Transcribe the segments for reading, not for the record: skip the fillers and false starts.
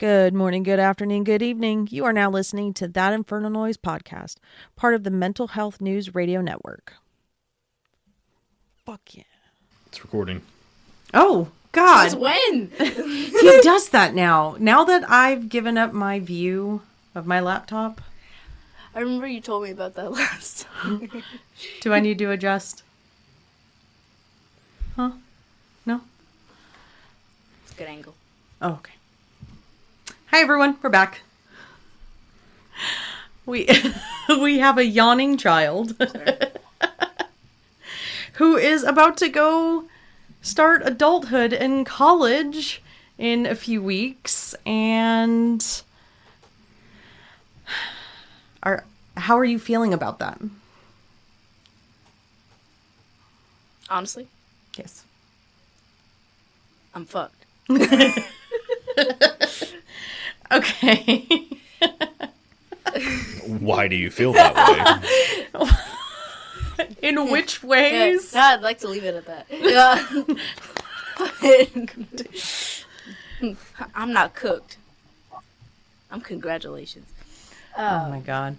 Good morning, good afternoon, good evening. You are now listening to That Infernal Noise podcast, part of the Mental Health News Radio Network. Fuck yeah. It's recording. Oh, God. Since when? He does that now. Now that I've given up my view of my laptop. I remember you told me about that last time. Do I need to adjust? Huh? No? It's a good angle. Oh, okay. Hi, everyone. We're back. We have a yawning child who is about to go start adulthood in college in a few weeks. And how are you feeling about that? Honestly, Yes. I'm fucked. Okay. Why do you feel that way? In which ways? Yeah, I'd like to leave it at that. I'm not cooked. Congratulations. Oh my God.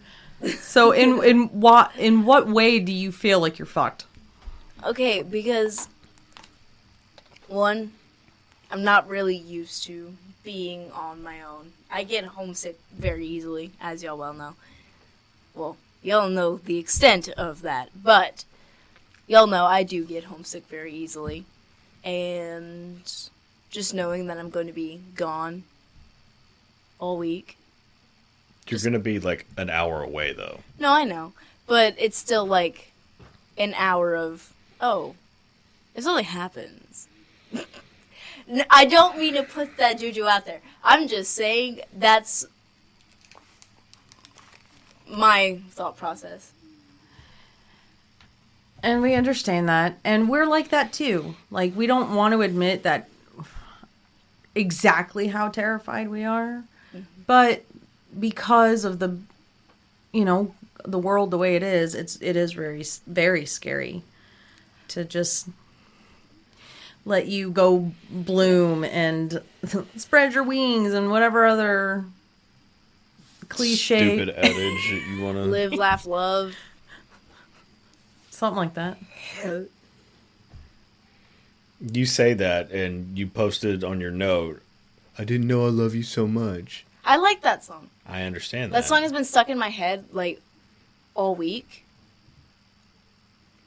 So in what way do you feel like you're fucked? Okay, because one, I'm not really used to being on my own. I get homesick very easily, as y'all well know. Well, y'all know the extent of that, but y'all know I do get homesick very easily. And just knowing that I'm going to be gone all week. You're going to be like an hour away, though. No, I know. But it's still like an hour of, oh, this only happens. I don't mean to put that juju out there. I'm just saying that's my thought process. And we understand that. And we're like that too. Like, we don't want to admit that exactly how terrified we are. Mm-hmm. But because of the world the way it is very, very scary to just let you go bloom and spread your wings and whatever other cliche. Stupid adage that you want to... Live, laugh, love. Something like that. You say that and you posted on your note, I didn't know I love you so much. I like that song. I understand that. That song has been stuck in my head, like, all week.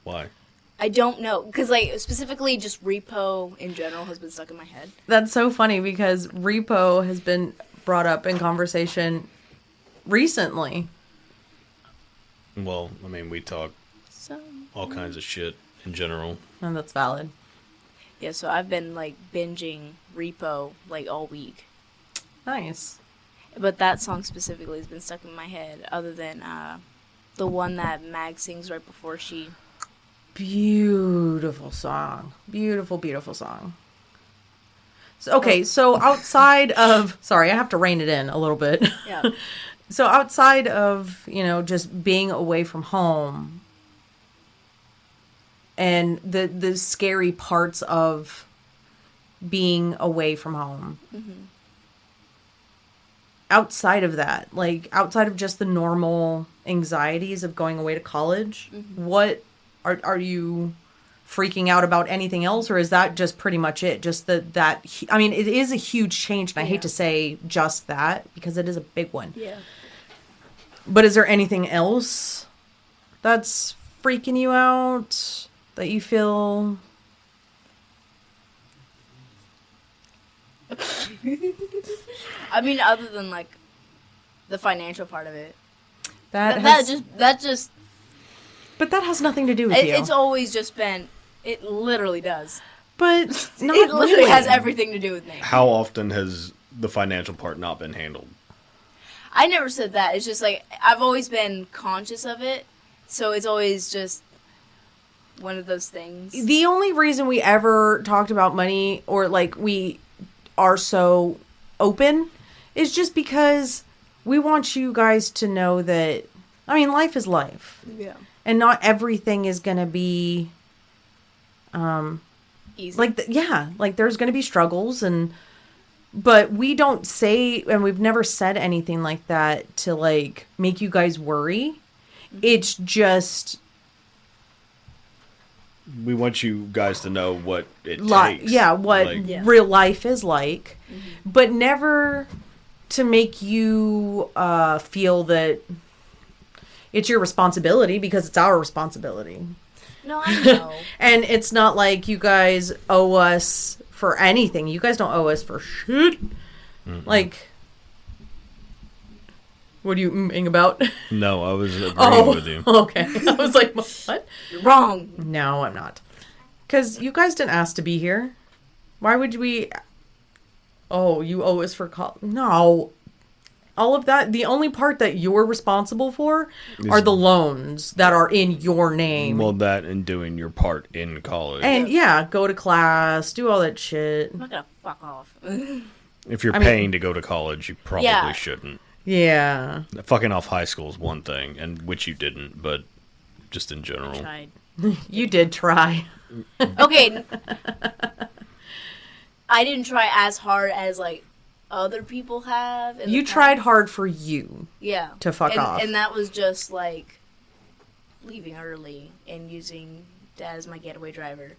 Why? I don't know. Because, like, specifically just Repo in general has been stuck in my head. That's so funny because Repo has been brought up in conversation recently. Well, I mean, we talk all kinds of shit in general. And that's valid. Yeah, so I've been, like, binging Repo, like, all week. Nice. But that song specifically has been stuck in my head, other than the one that Mag sings right before she... Beautiful song. Beautiful, beautiful song. So, okay, so outside of... Sorry, I have to rein it in a little bit. Yeah. So outside of, just being away from home and the scary parts of being away from home, mm-hmm. Outside of that, like outside of just the normal anxieties of going away to college, mm-hmm. What are you freaking out about anything else, or is that just pretty much it? Just that I mean, it is a huge change, and I hate to say just that because it is a big one. Yeah. But is there anything else that's freaking you out that you feel? I mean, other than like the financial part of it, That just. But that has nothing to do with you. It's always just been. It literally does. But not it literally really. has everything to do with me. How often has the financial part not been handled? I never said that. It's just like I've always been conscious of it, so it's always just one of those things. The only reason we ever talked about money or like we are so open is just because we want you guys to know that, I mean, life is life. Yeah. And not everything is going to be easy. like, like there's going to be struggles and But we don't say, and we've never said anything like that to like make you guys worry. It's just We want you guys to know what it takes. yeah, what Like, real life is like, but never to make you feel that it's your responsibility, because it's our responsibility. No, I know. And it's not like you guys owe us for anything. You guys don't owe us for shit. Like, what are you mm-ing about? no, I was agreeing with you. Okay. I was like, what? You're wrong. No, I'm not. Because you guys didn't ask to be here. Why would we... Oh, you owe us for... No. All of that, the only part that you're responsible for are the loans that are in your name. Well, that and doing your part in college. And yeah, go to class, do all that shit. I'm not gonna fuck off. If you're I mean- paying to go to college, you probably shouldn't. Yeah. Fucking off high school is one thing, and which you didn't, but just in general. Tried. You did try. Okay. I didn't try as hard as like other people have. In You the tried past. hard for you. Yeah. to fuck off. And that was just like leaving early and using Dad as my getaway driver.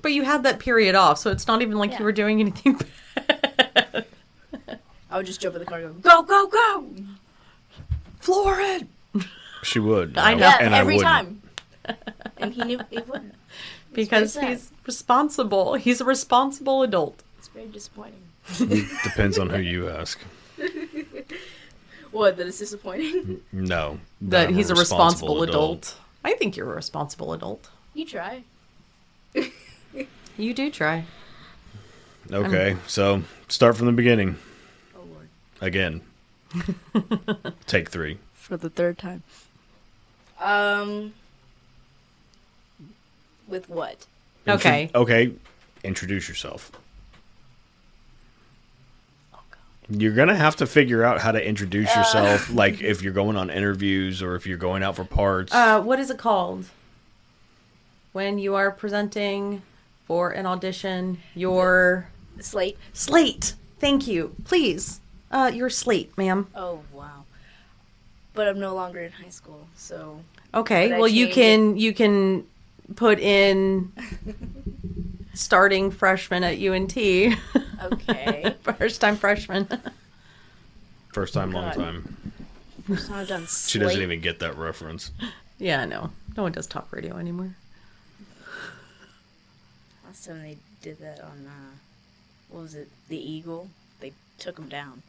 But you had that period off, so it's not even like Yeah. you were doing anything bad. I would just jump in the car and go, go, go, go! Floor it! She would. I know. Yeah, and I every wouldn't. time. And he knew he wouldn't. Because very sad. he's responsible. He's a responsible adult. It's very disappointing. Depends on who you ask. What, that it's disappointing? No. That I'm he's a responsible adult. I think you're a responsible adult. You try. You do try. Okay, so start from the beginning. Oh, Lord. Again. Take 3. For the third time. With what? Okay. Okay, introduce yourself. Oh, God. You're going to have to figure out how to introduce yourself, like if you're going on interviews or if you're going out for parts. What is it called? When you are presenting for an audition, your Slate. slate. Thank you. Please. Your slate, ma'am. Oh, wow. But I'm no longer in high school, so... Okay. Would I Well, you change can put in starting freshman at UNT. Okay. First time freshman. First time, long God. time. First time I've done Slate. She doesn't even get that reference. Yeah, no. No one does talk radio anymore. Last time they did that on, what was it? The Eagle? They took him down.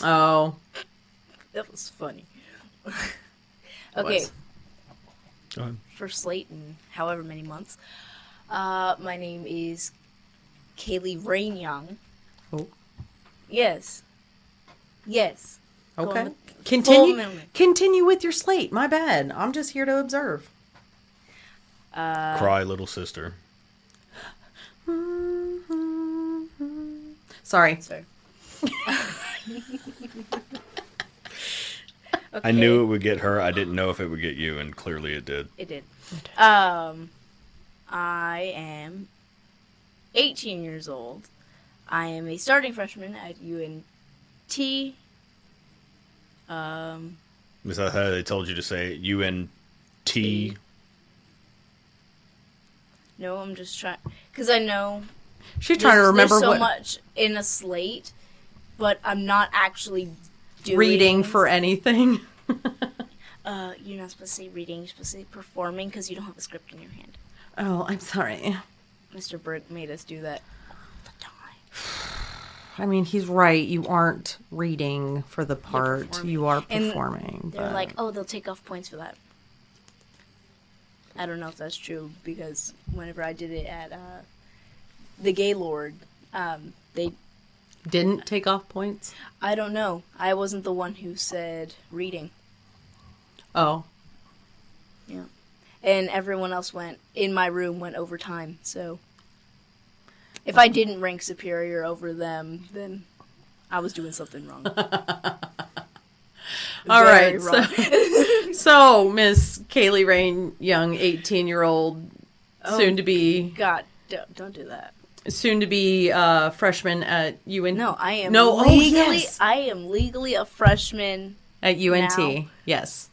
Oh. That was funny. Okay. Was. Go ahead. For Slate in however many months. My name is Kaylee Rain Young. Oh. Yes. Yes. Going Okay. with full Continue. middle name. Continue with your slate. My bad. I'm just here to observe. Cry, little sister. Sorry. Sorry. I knew it would get her. I didn't know if it would get you, and clearly it did. It did. I am 18 years old. I am a starting freshman at UNT. Is that how they told you to say it? UNT? No, I'm just trying because I know She's trying to remember there's so what much in a slate, but I'm not actually doing reading for anything. You're not supposed to say reading. You're supposed to say performing because you don't have a script in your hand. Oh, I'm sorry. Mr. Burke made us do that all the time. I mean, he's right. You aren't reading for the part. performing. You are And performing. They're but- like, oh, they'll take off points for that. I don't know if that's true because whenever I did it at the Gaylord, they didn't take off points. I don't know. I wasn't the one who said reading. Oh, Yeah. And everyone else in my room went over time. So if I didn't rank superior over them, then I was doing something wrong. all Very right. wrong. So Miss Kaylee Rain Young, 18-year-old, Oh, soon to be. God, don't do that. soon to be freshman at UNT. No, I am No, legally. yes. I am legally a freshman At UNT. now. Yes.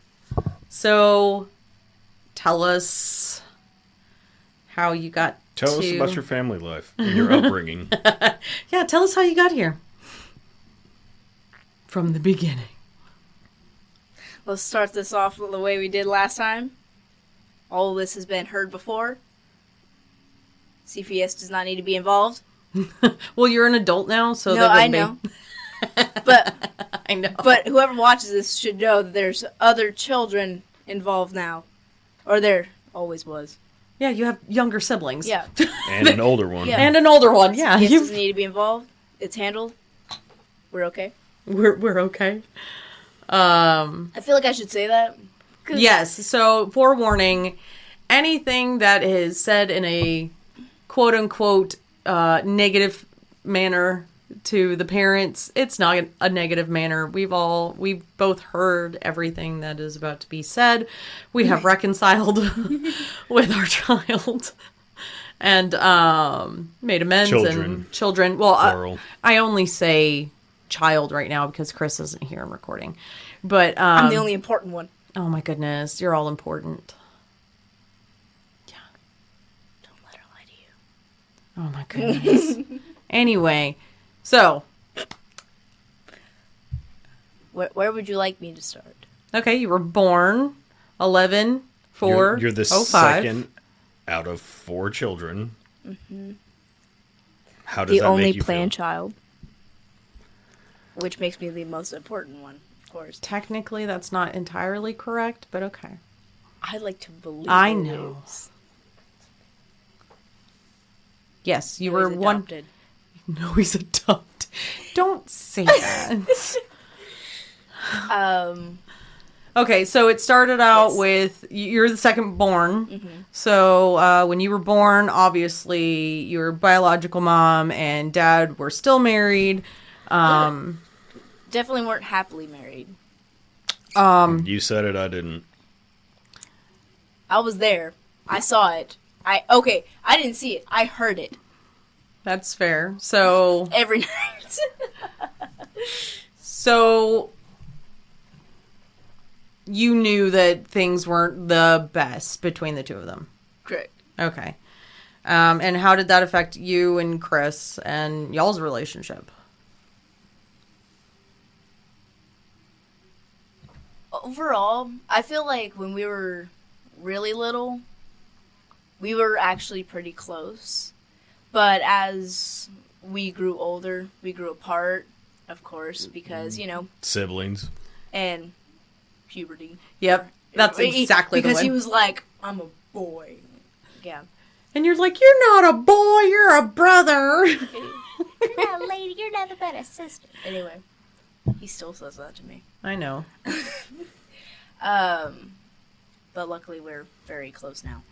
So, tell us how you got Tell us about your family life and your upbringing. Yeah, tell us how you got here. From the beginning. Let's start this off the way we did last time. All of this has been heard before. CPS does not need to be involved. Well, you're an adult now, so No, I know. But I know. but whoever watches this should know that there's other children involved now, or there always was. Yeah, you have younger siblings. Yeah, And an older one. Yeah. And an older one. Yeah, CPS you've- doesn't need to be involved. It's handled. We're okay. we're okay. I feel like I should say that. 'Cause Yes. So, forewarning: anything that is said in a quote unquote negative manner to the parents, it's not a negative manner. We've both heard everything that is about to be said. We have reconciled with our child and made amends. And children. Well, Plural. I only say child right now because Chris isn't here and recording. But I'm the only important one. oh my goodness, you're all important. Yeah. Don't let her lie to you. Oh my goodness. Anyway, so Where would you like me to start? okay, you were born 11 4 You're the 05. second out of 4 children. Mm-hmm. How does The that only make you planned feel? child. Which makes me the most important one, of course. Technically, that's not entirely correct, but okay. I like to believe I it know. is. Yes, you No, were he's one. adopted. No, he's adopted. Don't say that. Okay, so it started out Yes. with you're the second born. Mm-hmm. So when you were born, obviously your biological mom and dad were still married. Definitely weren't happily married. You said it, I didn't. I was there. I saw it. I didn't see it. I heard it That's fair. So every night. so you knew that things weren't the best between the two of them. Correct. Okay. And how did that affect you and Chris and y'all's relationship? Overall, I feel like when we were really little, we were actually pretty close. But as we grew older, we grew apart, of course, because, Siblings. and puberty. Yep. That's exactly the Because way. he was like, I'm a boy. Yeah. And you're like, you're not a boy, you're a brother. You're not a lady, you're nothing but a sister. Anyway, he still says that to me. I know. But luckily we're very close now.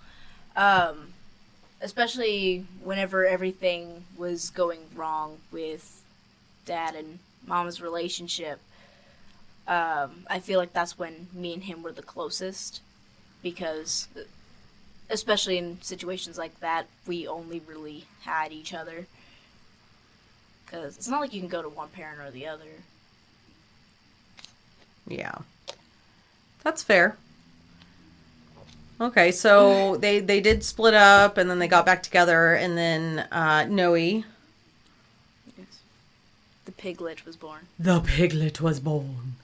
Especially whenever everything was going wrong with dad and mom's relationship. I feel like that's when me and him were the closest, because especially in situations like that, we only really had each other. Because it's not like you can go to one parent or the other. Yeah. That's fair. Okay, so they did split up, and then they got back together, and then Noe. Yes. The piglet was born. The piglet was born.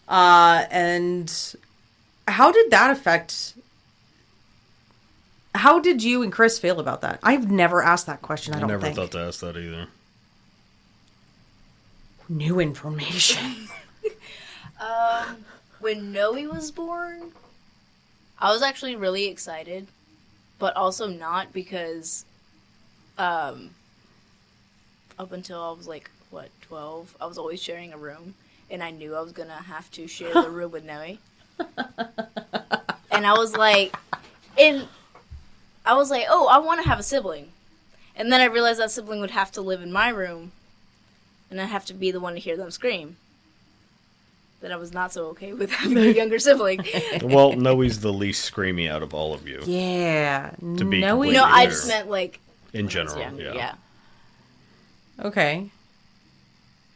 And how did that affect... How did you and Chris feel about that? I've never asked that question, I don't never think. thought to ask that either. New information. When Noe was born, I was actually really excited, but also not, because up until I was 12, I was always sharing a room, and I knew I was gonna have to share the room with Noe. And I was like, oh, I want to have a sibling. And then I realized that sibling would have to live in my room, and I'd have to be the one to hear them scream. That I was not so okay with having a younger sibling. Well, Noe's the least screamy out of all of you. Yeah. To be Noe completely No, I fair. just meant In when I was general, younger, yeah. Okay.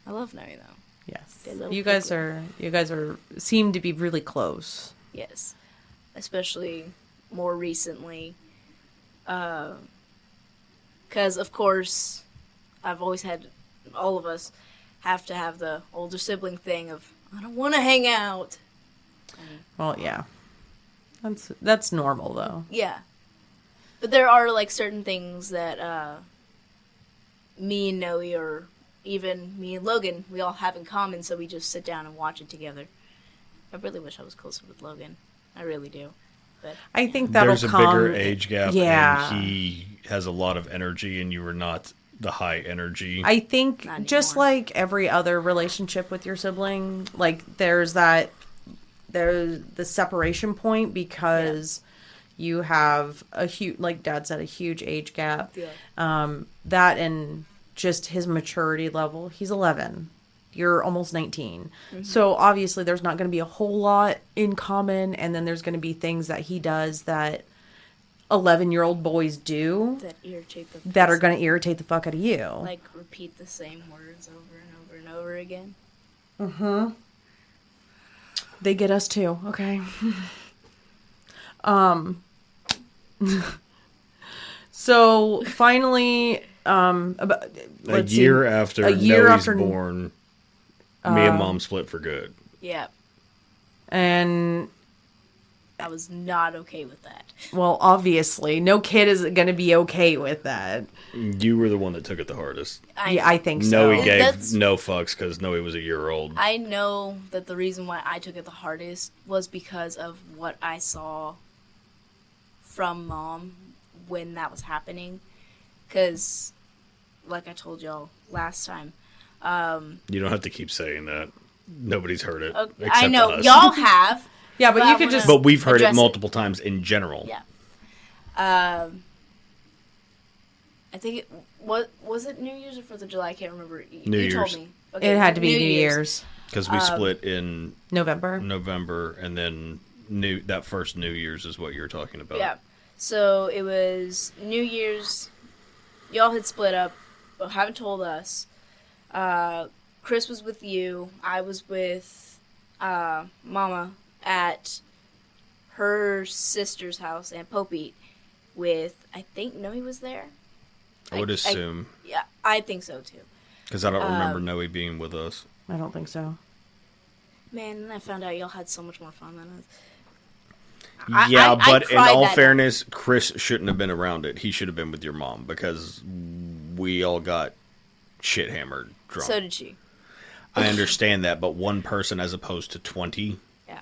I love Noe though. Yes. They're little You guys piglets. seem to be really close. Yes, especially more recently, because of course, I've always had all of us have to have the older sibling thing of I don't want to hang out. Well, yeah. That's normal though. Yeah, but there are like certain things that me and Noe or even me and Logan we all have in common, so we just sit down and watch it together. I really wish I was closer with Logan. I really do. But I think that'll There's a come. bigger age gap, Yeah. and he has a lot of energy, and you are not the high energy. I think Not just anymore. like every other relationship with your sibling, like there's the separation point because you have a huge, like Dad said, a huge age gap. Yeah. That and just his maturity level. He's 11. You're almost 19. So obviously there's not going to be a whole lot in common, and then there's going to be things that he does that 11-year-old boys do that irritate the that are going to irritate the fuck out of you. like repeat the same words over and over and over again. They get us too, okay? So finally, about a year after Noe's born, me and Mom split for good. Yeah, and I was not okay with that. well, obviously, no kid is going to be okay with that. You were the one that took it the hardest. I think so. Noe gave That's- no fucks because Noe was a year old. I know that the reason why I took it the hardest was because of what I saw from Mom when that was happening. Because, like I told y'all last time, You don't have to keep saying that. Nobody's heard it. okay, I except know us. y'all have. Yeah, but But you I could wanna- just. But we've heard it address it. multiple times in general. Yeah. I think it was it New Year's or 4th of July? I can't remember. New you Year's. told me. It had to be New Year's. Because we split in November. November, and then that first New Year's is what you're talking about. Yeah. So it was New Year's. Y'all had split up, but haven't told us. Chris was with you. I was with Mama at her sister's house, and Popey with, I think Noe was there. I would assume. Yeah, I think so too. Because I don't remember Noe being with us. I don't think so. Man, and I found out y'all had so much more fun than us. Yeah, I but in cried all that fairness, Chris shouldn't have been around it. He should have been with your mom because we all got shit hammered drunk. So did she. I understand that, but one person as opposed to 20. Yeah.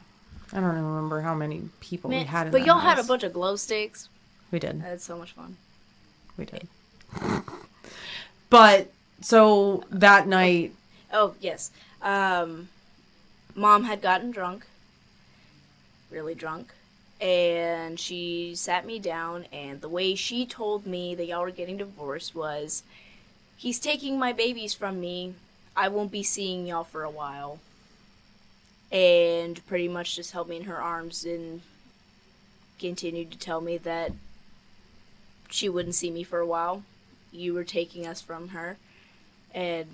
I don't even remember how many people we Man, had in but that y'all had a house. bunch of glow sticks. We did. I had so much fun. We did. But, so that night, Oh, yes. Mom had gotten drunk. Really drunk. And she sat me down, and the way she told me that y'all were getting divorced was, he's taking my babies from me. I won't be seeing y'all for a while. And pretty much just held me in her arms and continued to tell me that she wouldn't see me for a while. You were taking us from her. And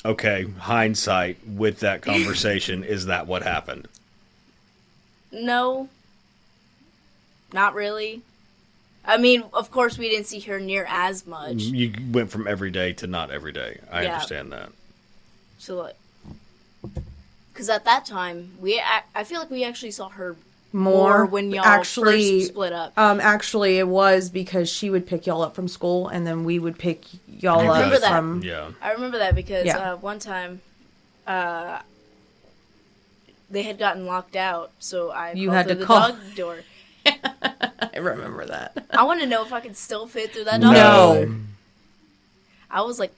Okay, hindsight with that conversation, is that what happened? no, not really. I mean, of course, we didn't see her near as much. You went from every day to not every day. I Yeah. understand that. So, like, because at that time, I feel like we actually saw her more when y'all actually first split up. Actually, it was because she would pick y'all up from school, and then we would pick y'all I up remember that. from. Yeah. I remember that because Yeah. one time, they had gotten locked out, so I You called had through to the call. dog door. I remember that. I want to know if I could still fit through that dog door. No, I was like,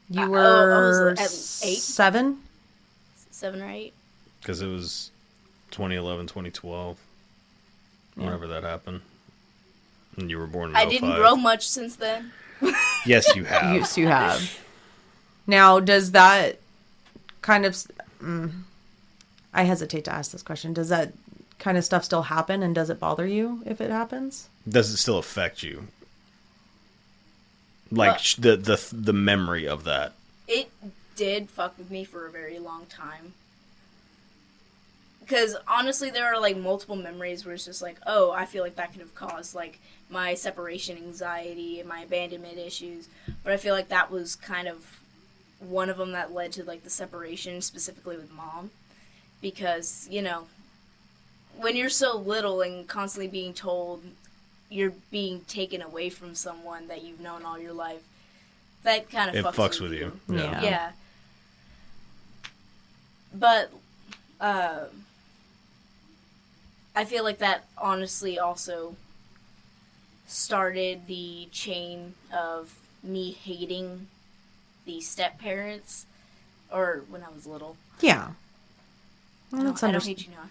you I were was at 8? 7. 7 or 8. Because it was 2011, 2012. Whenever that happened. And you were born in I 05. didn't grow much since then. Yes, you have. Used to have. Now, does that kind of? I hesitate to ask this question. Does that kind of stuff still happen, and does it bother you if it happens? Does it still affect you? Like the memory of that. It did fuck with me for a very long time. Because honestly, there are like multiple memories where it's just like, oh, I feel like that could have caused like my separation anxiety and my abandonment issues. But I feel like that was kind of one of them that led to like the separation, specifically with Mom. Because, you know, when you're so little and constantly being told you're being taken away from someone that you've known all your life, that kind of fucks with you. Yeah. But I feel like that honestly also started the chain of me hating the step-parents, or when I was little. Yeah. I don't hate you now,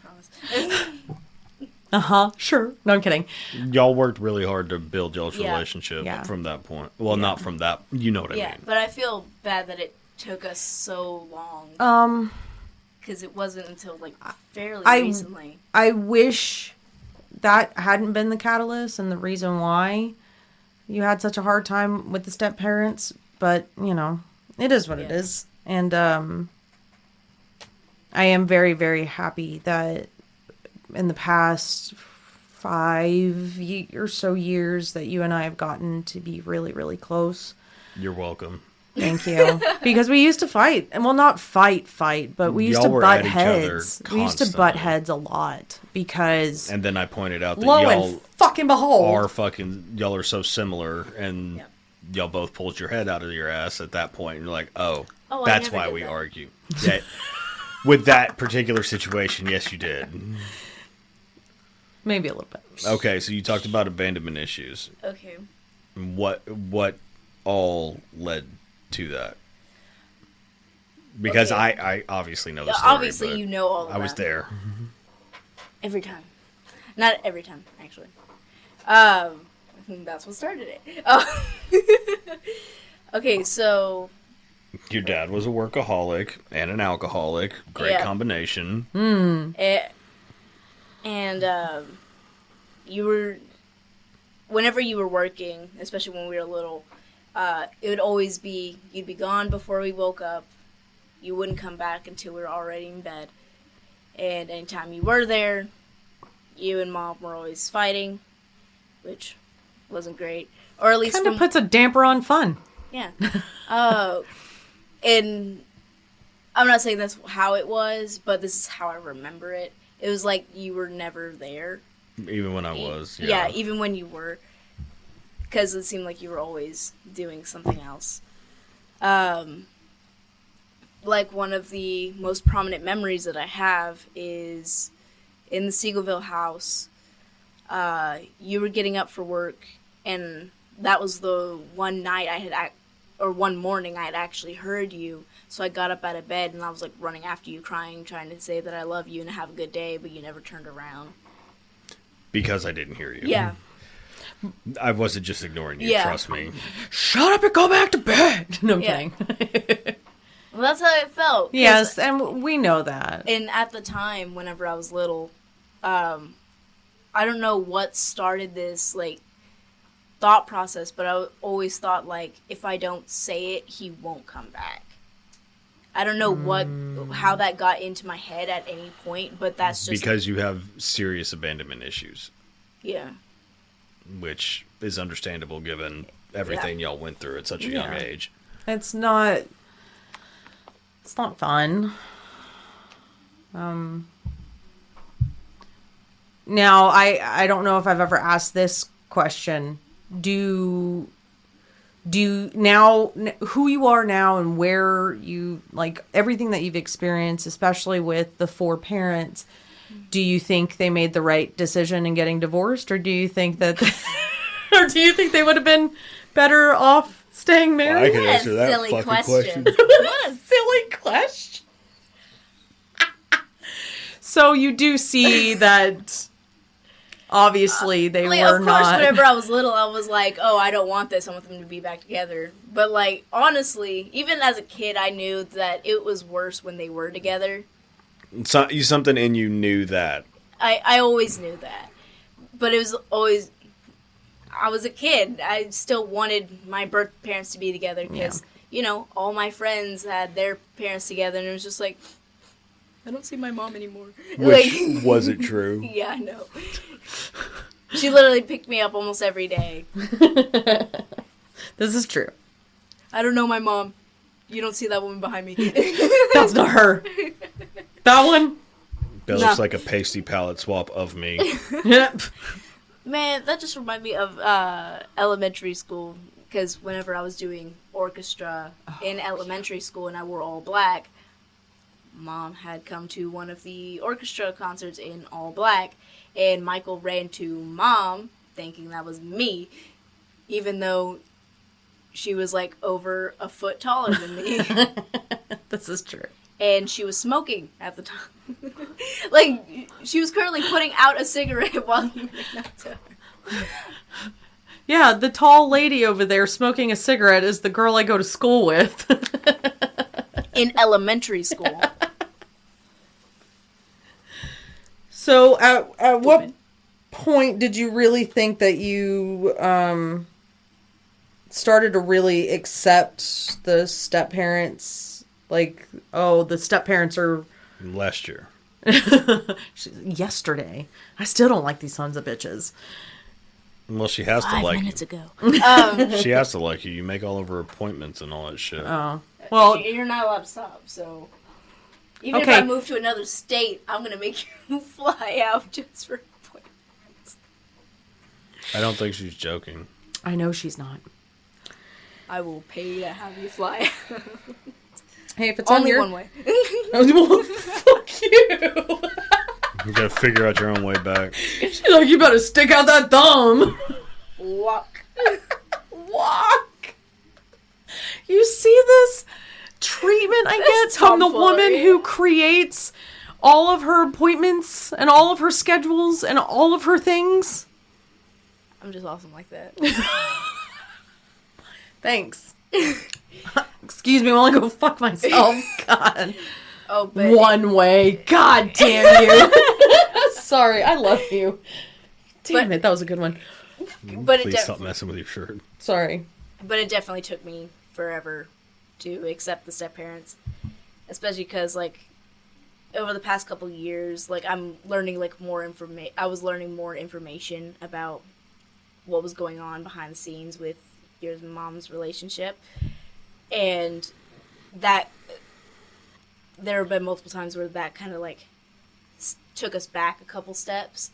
I promise. Sure. No, I'm kidding. Y'all worked really hard to build y'all's relationship Yeah. from that point. Well, not from that. You know what I Yeah, mean. but I feel bad that it took us so long. Because it wasn't until, like, fairly recently. I wish that hadn't been the catalyst and the reason why you had such a hard time with the step-parents. But, you know, it is what it is. And I am very, very happy that in the past 5 or so years that you and I have gotten to be really, really close. You're welcome. Thank you. Because we used to fight. And well, not fight, but we used Y'all to were butt at each other heads. We used to butt constantly. heads a lot because And then I pointed out that lo y'all and fucking behold. y'all are so similar, and y'all both pulled your head out of your ass at that point, and you're like, oh I that's never why did we that. argue. Yeah. With that particular situation, yes, you did. Maybe a little bit. Okay, so you talked about abandonment issues. Okay. What all led to that? Because Okay. I obviously know the story. Obviously, but you know all of I was that. there. Every time. Not every time, actually. That's what started it. Oh. Okay, so... Your dad was a workaholic and an alcoholic. Great combination. You were... Whenever you were working, especially when we were little, it would always be... You'd be gone before we woke up. You wouldn't come back until we were already in bed. And anytime you were there, you and Mom were always fighting, which wasn't great. Or at least Kind of puts a damper on fun. Yeah. And I'm not saying that's how it was, but this is how I remember it. It was like you were never there. Even when I was. Yeah, even when you were. Because it seemed like you were always doing something else. Like, one of the most prominent memories that I have is in the Siegelville house. You were getting up for work, and that was the one night one morning I had actually heard you. So I got up out of bed, and I was, like, running after you, crying, trying to say that I love you and have a good day, but you never turned around. Because I didn't hear you. Yeah. I wasn't just ignoring you, Yeah. trust me. Shut up and go back to bed. No, I'm Yeah. kidding. Well, that's how it felt. 'cause- Yes, and we know that. And at the time, whenever I was little, I don't know what started this, like, thought process, but I always thought, like, if I don't say it, he won't come back. I don't know how that got into my head at any point, but that's just... Because you have serious abandonment issues, Yeah. which is understandable given everything y'all went through at such a young age. It's not fun. Now, I don't know if I've ever asked this question. Do now, who you are now and where you, like, everything that you've experienced, especially with the 4 parents, do you think they made the right decision in getting divorced, or do you think that or do you think they would have been better off staying married? I can answer that silly fucking question. question. Silly question. So you do see that obviously they Like, were of course, not. whenever I was little, I was like, oh, I don't want this. I want them to be back together. But, like, honestly, even as a kid, I knew that it was worse when they were together. Something in you knew that. I always knew that. But it was always... I was a kid. I still wanted my birth parents to be together because, you know, all my friends had their parents together, and it was just like, I don't see my mom anymore. Which wasn't true. Yeah, I know. She literally picked me up almost every day. This is true. I don't know my mom. You don't see that woman behind me. That's not her. That one? That looks like a pasty palette swap of me. Yep. Man, that just reminded me of elementary school, because whenever I was doing orchestra in elementary school and I wore all black, Mom had come to one of the orchestra concerts in all black, and Michael ran to Mom, thinking that was me, even though she was like over a foot taller than me. This is true. And she was smoking at the time. Like, she was currently putting out a cigarette while he made that to her. Yeah, the tall lady over there smoking a cigarette is the girl I go to school with. In elementary school. So, at what point did you really think that you started to really accept the step-parents? Like, oh, the step-parents are... Last year. Yesterday. I still don't like these sons of bitches. Well, she has to 5 like minutes you. ago. She has to like you. You make all of her appointments and all that shit. Oh. Well, You're not allowed to stop, so... Even Okay. if I move to another state, I'm going to make you fly out just for appointments. I don't think she's joking. I know she's not. I will pay to have you fly out. Hey, if it's on Only your... one way. Well, fuck you. You gotta figure out your own way back. She's like, you better stick out that thumb. Walk. Walk. You see this treatment I get from the woman who creates all of her appointments and all of her schedules and all of her things? I'm just awesome like that. Thanks. Excuse me while I go fuck myself. God. Oh, but One way. God damn you. Sorry, I love you. Damn it, that was a good one. But Please stop messing with your shirt. Sorry. But it definitely took me forever to accept the step-parents. Especially because, like, over the past couple years, like, I'm learning, like, more information. I was learning more information about what was going on behind the scenes with your mom's relationship. And that, there have been multiple times where that kind of, like, took us back a couple steps.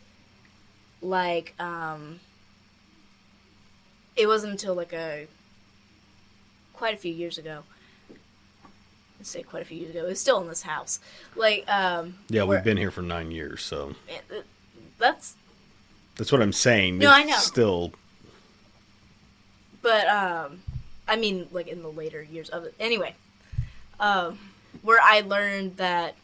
Like, it wasn't until, like, quite a few years ago. Let's say quite a few years ago. It was still in this house. Like, Yeah, we've been here for 9 years, so... That's what I'm saying. No, I know. Still... But, I mean, like, in the later years of it. Anyway, where I learned that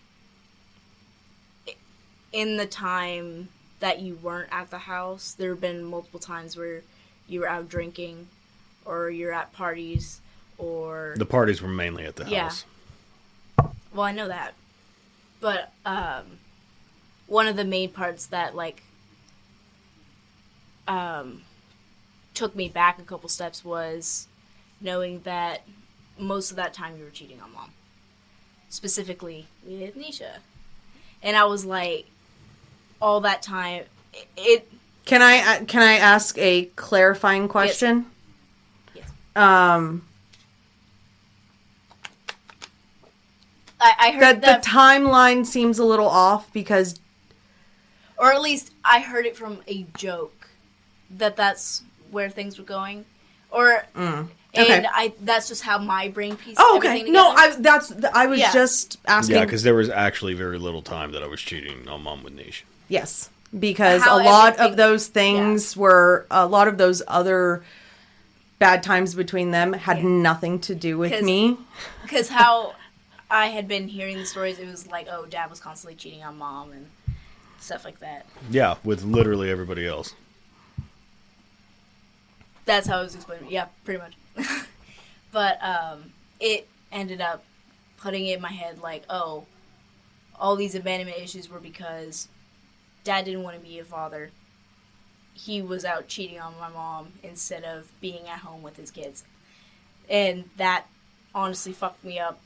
in the time that you weren't at the house, there have been multiple times where you were out drinking, or you're at parties, or... The parties were mainly at the house. Well, I know that. But, one of the main parts that, like, took me back a couple steps was knowing that most of that time you were cheating on Mom. Specifically with Nisha. And I was like, all that time, it... Can I ask a clarifying question? Yes. I heard that... The timeline seems a little off because... Or at least I heard it from a joke that's where things were going. Or... Okay. And that's just how my brain pieced Okay. everything together. No, I was just asking. Yeah, because there was actually very little time that I was cheating on Mom with Neish. Yes, because How a lot everything- of those things were, a lot of those other bad times between them had nothing to do with me. Because how I had been hearing the stories, it was like, oh, Dad was constantly cheating on Mom and stuff like that. Yeah, with literally everybody else. That's how it was explained. Yeah, pretty much. But it ended up putting it in my head like, oh, all these abandonment issues were because Dad didn't want to be a father. He was out cheating on my mom instead of being at home with his kids. And that honestly fucked me up.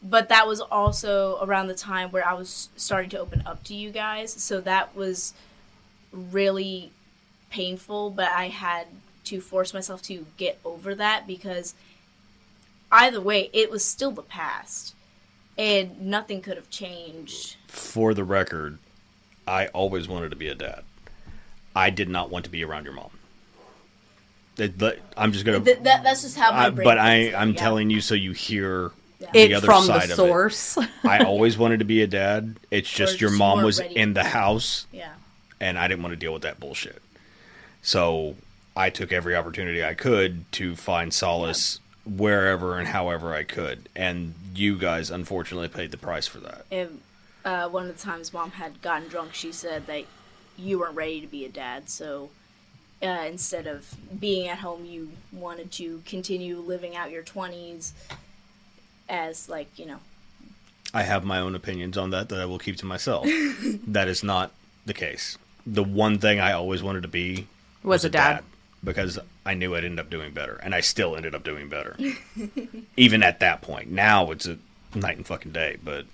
But that was also around the time where I was starting to open up to you guys. So that was really painful, but I had to force myself to get over that because either way, it was still the past. And nothing could have changed. For the record, I always wanted to be a dad. I did not want to be around your mom. I'm just gonna. That's just how my brain. But I'm telling you, so you hear the It other from side the source. of it. I always wanted to be a dad. It's just your mom was in the house, Yeah. and I didn't want to deal with that bullshit. So I took every opportunity I could to find solace wherever and however I could, and you guys unfortunately paid the price for that. And one of the times Mom had gotten drunk, she said that you weren't ready to be a dad, so instead of being at home, you wanted to continue living out your 20s as, like, you know. I have my own opinions on that I will keep to myself. That is not the case. The one thing I always wanted to be was a dad. Because I knew I'd end up doing better, and I still ended up doing better. Even at that point. Now it's a night and fucking day, but...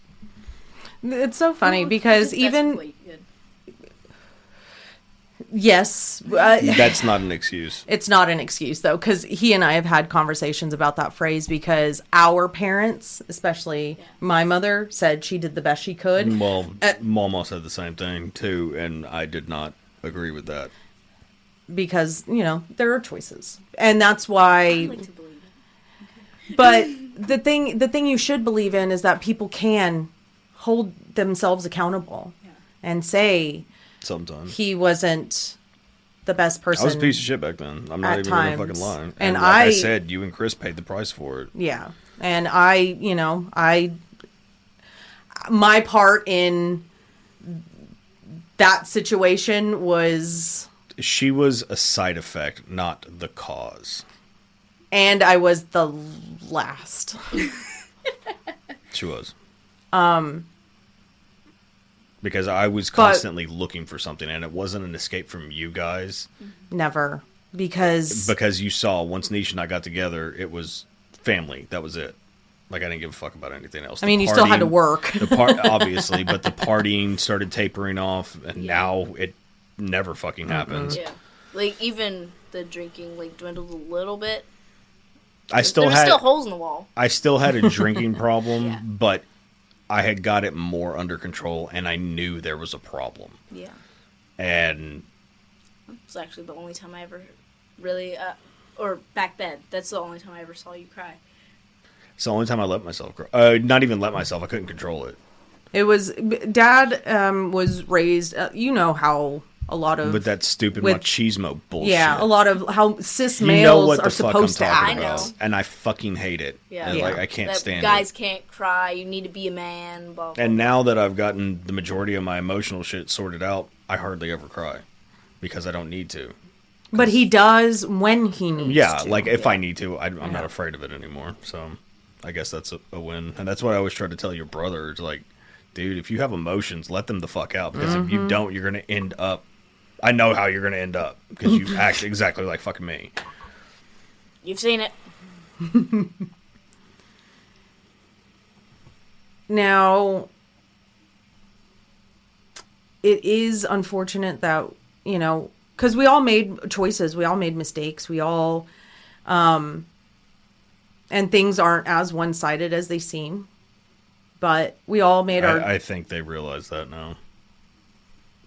It's so funny because even... Good. Yes. That's not an excuse. It's not an excuse, though, because he and I have had conversations about that phrase because our parents, especially my mother, said she did the best she could. Well, Mama said the same thing, too, and I did not agree with that. Because, you know, there are choices. And that's why... I like to believe it. But the thing you should believe in is that people can hold themselves accountable and say... Sometimes. He wasn't the best person. I was a piece of shit back then. I'm not even going to fucking lie. And like I said, you and Chris paid the price for it. Yeah. And my part in that situation was... She was a side effect, not the cause. And I was the last. She was. Because I was constantly looking for something, and it wasn't an escape from you guys. Never. Because you saw, once Neish and I got together, it was family. That was it. Like, I didn't give a fuck about anything else. I mean, you still had to work. Obviously, but the partying started tapering off, and now it never fucking happens. Yeah. Like, even the drinking, like, dwindled a little bit. There were still holes in the wall. I still had a drinking problem, but I had got it more under control, and I knew there was a problem. Yeah. And... It was actually the only time I ever really... or back then, that's the only time I ever saw you cry. It's the only time I let myself cry. Not even let myself. I couldn't control it. It was... Dad was raised... you know how a lot of... With that stupid machismo bullshit. Yeah, a lot of how cis males are supposed to act. I know. And I fucking hate it. Yeah. And, like, I can't stand guys it. can't cry. You need to be a man. Blah, blah. And now that I've gotten the majority of my emotional shit sorted out, I hardly ever cry. Because I don't need to. But he does when he needs to. Yeah, like if I need to, I'm not afraid of it anymore. So I guess that's a win. And that's what I always try to tell your brother. It's like, dude, if you have emotions, let them the fuck out. Because if you don't, you're going to end up... I know how you're going to end up. Because you act exactly like fucking me. You've seen it. Now, it is unfortunate that, you know, because we all made choices. We all made mistakes. We all... and things aren't as one-sided as they seem. But we all made our... I think they realize that now.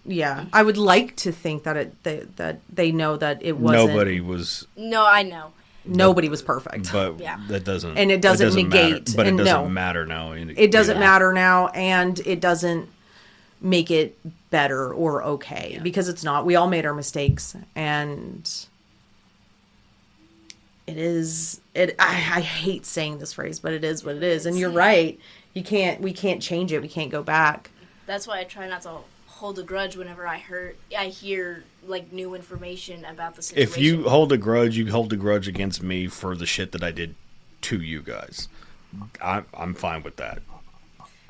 Yeah, I would like to think that that they know that it wasn't. Nobody was. No, I know. Nobody was perfect. But that doesn't. And it doesn't negate. Matter. But it doesn't no, matter now. It doesn't matter now, and it doesn't make it better or okay because it's not. We all made our mistakes, and it is. I hate saying this phrase, but it is what it is. And you're right. We can't change it. We can't go back. That's why I try not to hold a grudge whenever I hear like new information about the situation. If you hold a grudge, you hold a grudge against me for the shit that I did to you guys. I'm fine with that.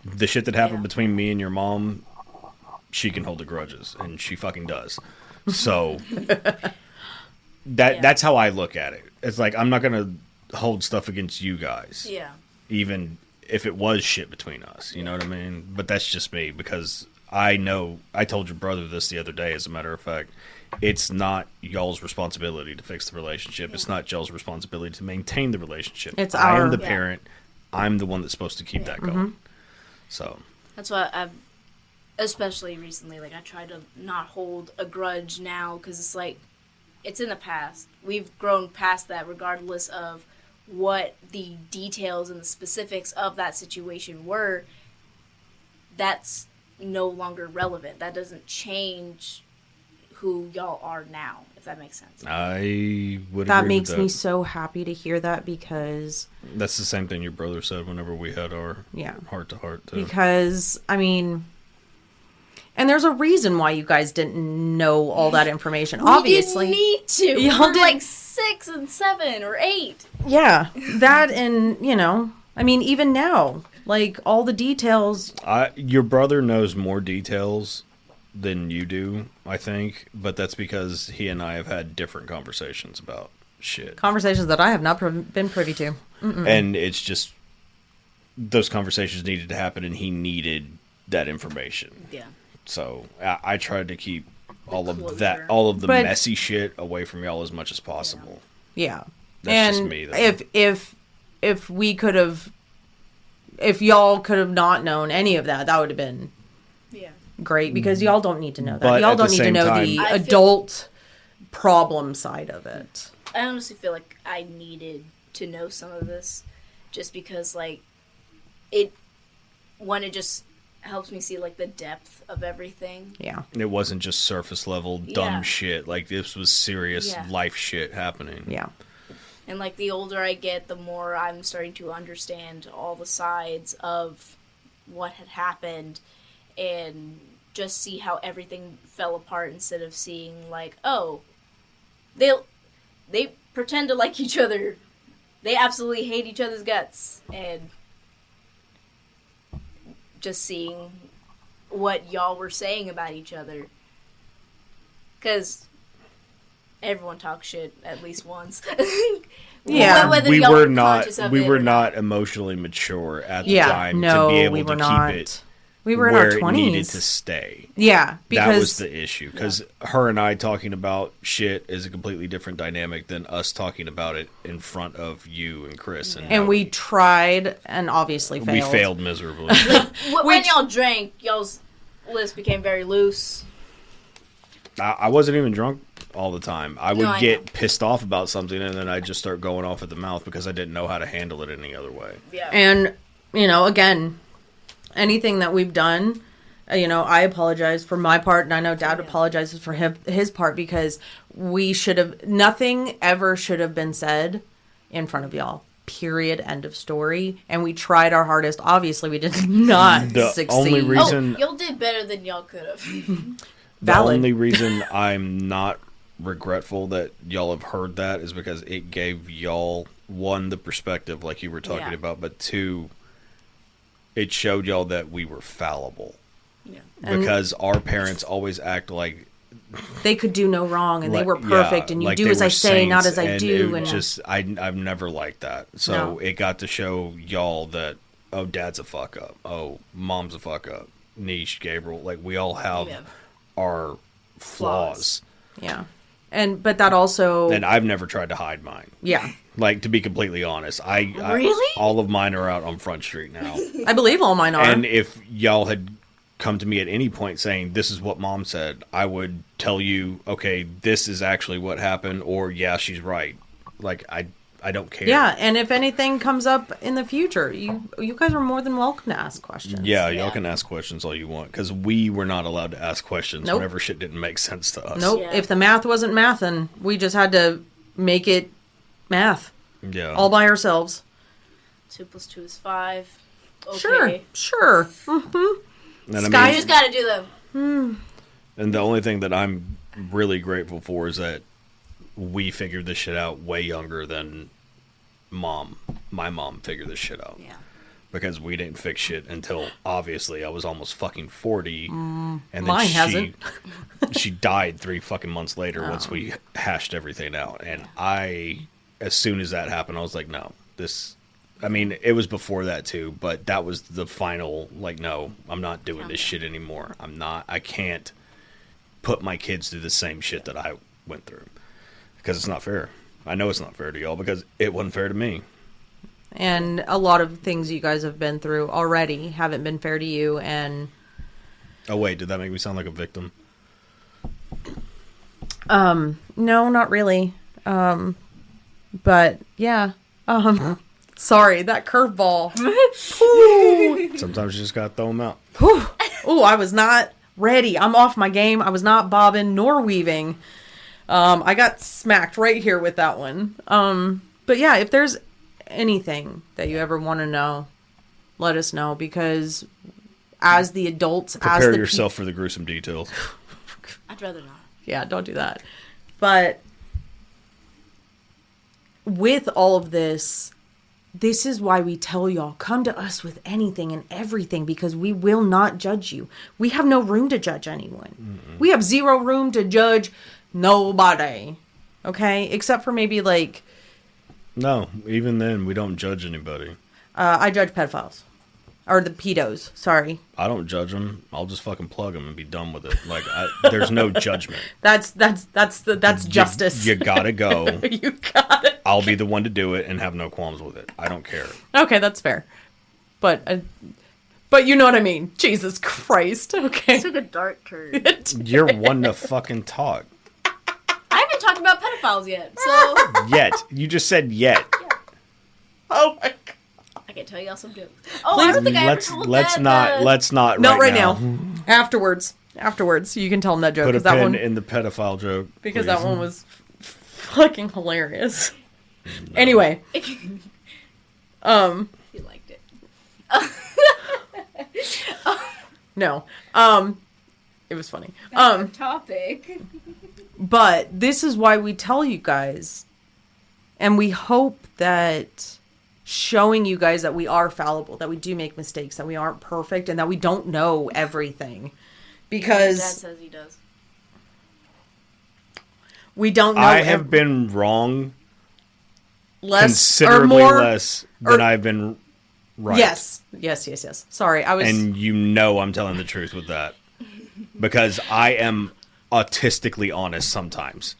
The shit that happened between me and your mom she can hold the grudges, and she fucking does. So that's how I look at it. It's like, I'm not gonna hold stuff against you guys. Yeah. Even if it was shit between us, you know what I mean? But that's just me, because I know, I told your brother this the other day, as a matter of fact, it's not y'all's responsibility to fix the relationship. It's not y'all's responsibility to maintain the relationship. I am the parent. I'm the one that's supposed to keep that going. So that's why I've, especially recently, like, I try to not hold a grudge now, because it's like, it's in the past. We've grown past that, regardless of what the details and the specifics of that situation were. That's no longer relevant. That doesn't change who y'all are now, if that makes sense. I would That agree makes with that. me so happy to hear that, because That's the same thing your brother said whenever we had our heart to heart. Because, I mean, and there's a reason why you guys didn't know all that information. Obviously, didn't need to. Y'all We're like 6 and 7 or 8. Yeah, that, and you know, I mean, even now, like, all the details. Your brother knows more details than you do, I think, but that's because he and I have had different conversations about shit. Conversations that I have not been privy to. And it's just, those conversations needed to happen, and he needed that information. Yeah. So I tried to keep all of Closure. that, all of the messy shit away from y'all as much as possible. Yeah. That's and just me, though. if we could have, if y'all could have not known any of that, that would have been great, because y'all don't need to know that. But y'all at the don't need to same know time, the adult problem side of it. I honestly feel like I needed to know some of this, just because, like, it just helps me see, like, the depth of everything. Yeah. It wasn't just surface level dumb shit. Like, this was serious life shit happening. Yeah. And, like, the older I get, the more I'm starting to understand all the sides of what had happened, and just see how everything fell apart, instead of seeing, like, oh, they pretend to like each other. They absolutely hate each other's guts. And just seeing what y'all were saying about each other. Because everyone talks shit at least once. Yeah. Whether we y'all were conscious not of we it were or not emotionally mature at the Yeah. time No, to be able we to were keep not. it We were in where our it 20s. needed to stay. Yeah, because That was the issue. Because her and I talking about shit is a completely different dynamic than us talking about it in front of you and Chris. And we tried and obviously failed. We failed miserably. when y'all drank, y'all's lips became very loose. I wasn't even drunk all the time. I would I get know. pissed off about something, and then I'd just start going off at the mouth because I didn't know how to handle it any other way. Yeah. And, you know, again, anything that we've done, you know, I apologize for my part, and I know Dad apologizes for his part, because we should have, nothing ever should have been said in front of y'all. Period. End of story. And we tried our hardest. Obviously, we did not The succeed. only reason- y'all did better than y'all could have. The Valid. only reason I'm not regretful that y'all have heard that is because it gave y'all, one, the perspective like you were talking about, but two, it showed y'all that we were fallible. Yeah. Because our parents always act like they could do no wrong, and they like- were perfect, and you like do they as I were say, not saints, as I do. it And just I've never liked that. So No. it got to show y'all that, oh, Dad's a fuck up. Oh, Mom's a fuck up. Neish, Gabriel, like we all have our flaws. yeah. But that also, And I've never tried to hide mine. yeah, Like, to be completely honest, Really? all of mine are out on Front Street now. I believe all mine are. And if y'all had come to me at any point saying, this is what Mom said, I would tell you, okay, this is actually what happened, or yeah, she's right. Like, I don't care. Yeah, and if anything comes up in the future, you guys are more than welcome to ask questions. Yeah, y'all can ask questions all you want, because we were not allowed to ask questions Nope. whenever shit didn't make sense to us. Nope. Yeah. If the math wasn't mathin', we just had to make it math Yeah. all by ourselves. 2 + 2 is 5. Okay. Sure. And Sky You just gotta do them. And the only thing that I'm really grateful for is that we figured this shit out way younger than my mom figured this shit out. Yeah. because we didn't fix shit until obviously I was almost fucking 40, and then mine hasn't. she died 3 fucking months later once we hashed everything out. And as soon as that happened, I was like, no, this. I mean, it was before that too, but that was the final. Like, no, I'm not doing this shit anymore. I can't put my kids through the same shit that I went through because it's not fair. I know it's not fair to y'all because it wasn't fair to me. And a lot of things you guys have been through already haven't been fair to you. And oh wait, did that make me sound like a victim? no, not really. But yeah. Sorry, that curveball. Sometimes you just gotta throw them out. Oh, I was not ready. I'm off my game. I was not bobbing nor weaving. I got smacked right here with that one. But yeah, if there's anything that you ever want to know, let us know, because as the adults, prepare yourself for the gruesome details. I'd rather not. Yeah, don't do that. But with all of this is why we tell y'all, come to us with anything and everything, because we will not judge you. We have no room to judge anyone. Mm-mm. We have zero room to judge nobody. Okay? Except for maybe like... No, even then, we don't judge anybody. I judge pedophiles. Or the pedos, sorry. I don't judge them. I'll just fucking plug them and be done with it. Like, there's no judgment. That's justice. You gotta go. You gotta. I'll be the one to do it and have no qualms with it. I don't care. Okay, that's fair. But you know what I mean. Jesus Christ. Okay. It took a dark turn. You're one to fucking talk. I haven't talked about pedophiles yet, so... Yet. You just said yet. Yeah. Oh my God. I can tell y'all some jokes. Oh, I don't think I ever told let's that. Let's not Not right now. now. Afterwards, you can tell them that joke. Put a that pin one, in the pedophile joke. because please. that one was fucking hilarious. No. Anyway, You liked it. no, it was funny. Topic. But this is why we tell you guys, and we hope that showing you guys that we are fallible, that we do make mistakes, that we aren't perfect, and that we don't know everything. Because Dad says he does. We don't know. I have been wrong less considerably or more, less than I've been right. Yes. Sorry, I was. And you know I'm telling the truth with that. Because I am autistically honest sometimes.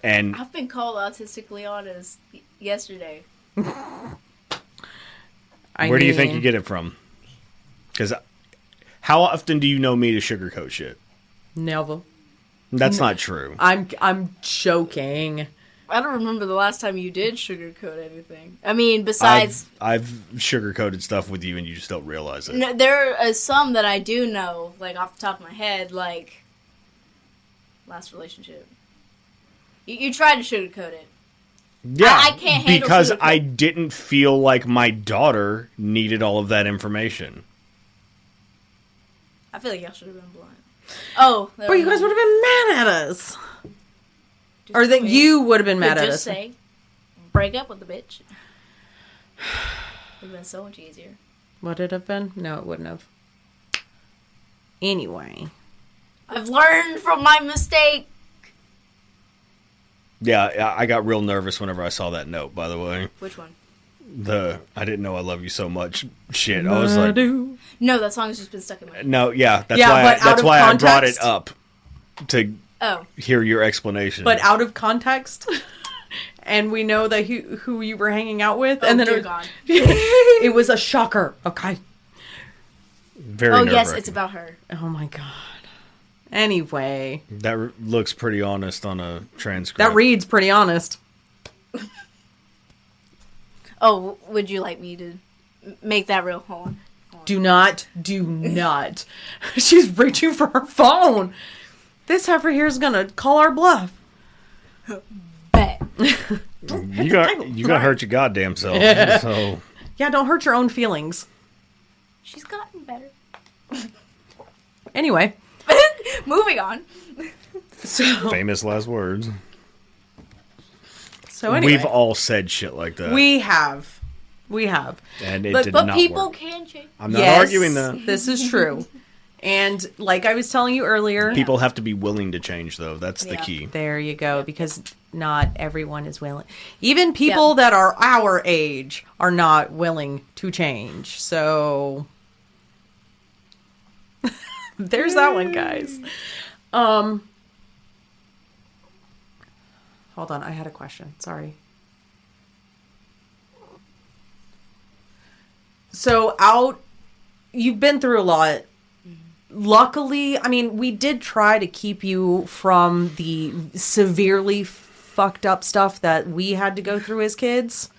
And I've been called autistically honest yesterday. Where do you think you get it from? Because how often do you know me to sugarcoat shit? Never. That's not true. I'm joking. I don't remember the last time you did sugarcoat anything. I mean, besides... I've sugarcoated stuff with you and you just don't realize it. No, there are some that I do know, like off the top of my head, like last relationship. You tried to sugarcoat it. Yeah, I can't handle because sugarcoat. I didn't feel like my daughter needed all of that information. I feel like y'all should have been blind. Oh, But you guys would have been mad at us. Or that you would have been mad at us. Just say, break up with the bitch. It would have been so much easier. Would it have been? No, it wouldn't have. Anyway. I've learned from my mistake. Yeah, I got real nervous whenever I saw that note, by the way. Which one? I didn't know I love you so much shit. I was like... No, that song has just been stuck in my head. No, yeah, that's why I brought it up. To hear your explanation. But out of context... And we know that who you were hanging out with. And then it was a shocker. Okay. Very nerve-wracking. Yes, it's about her. Oh my God. Anyway. That looks pretty honest on a transcript. That reads pretty honest. Oh, would you like me to make that real? Hold on. Do not. She's reaching for her phone. This heifer here is going to call our bluff. Bet. You gonna hurt your goddamn self. So yeah, don't hurt your own feelings. She's gotten better. Anyway. Moving on. So famous last words. So anyway. We've all said shit like that. We have. We have. And it But- did But not people work. can change. I'm not Yes, arguing that. This is true. And like I was telling you earlier, People have to be willing to change, though. That's the Yeah. key. there you go, because not everyone is willing. Even people that are our age are not willing to change. So there's that one, guys. Hold on, I had a question. Sorry. So you've been through a lot. Luckily, I mean, we did try to keep you from the severely fucked up stuff that we had to go through as kids.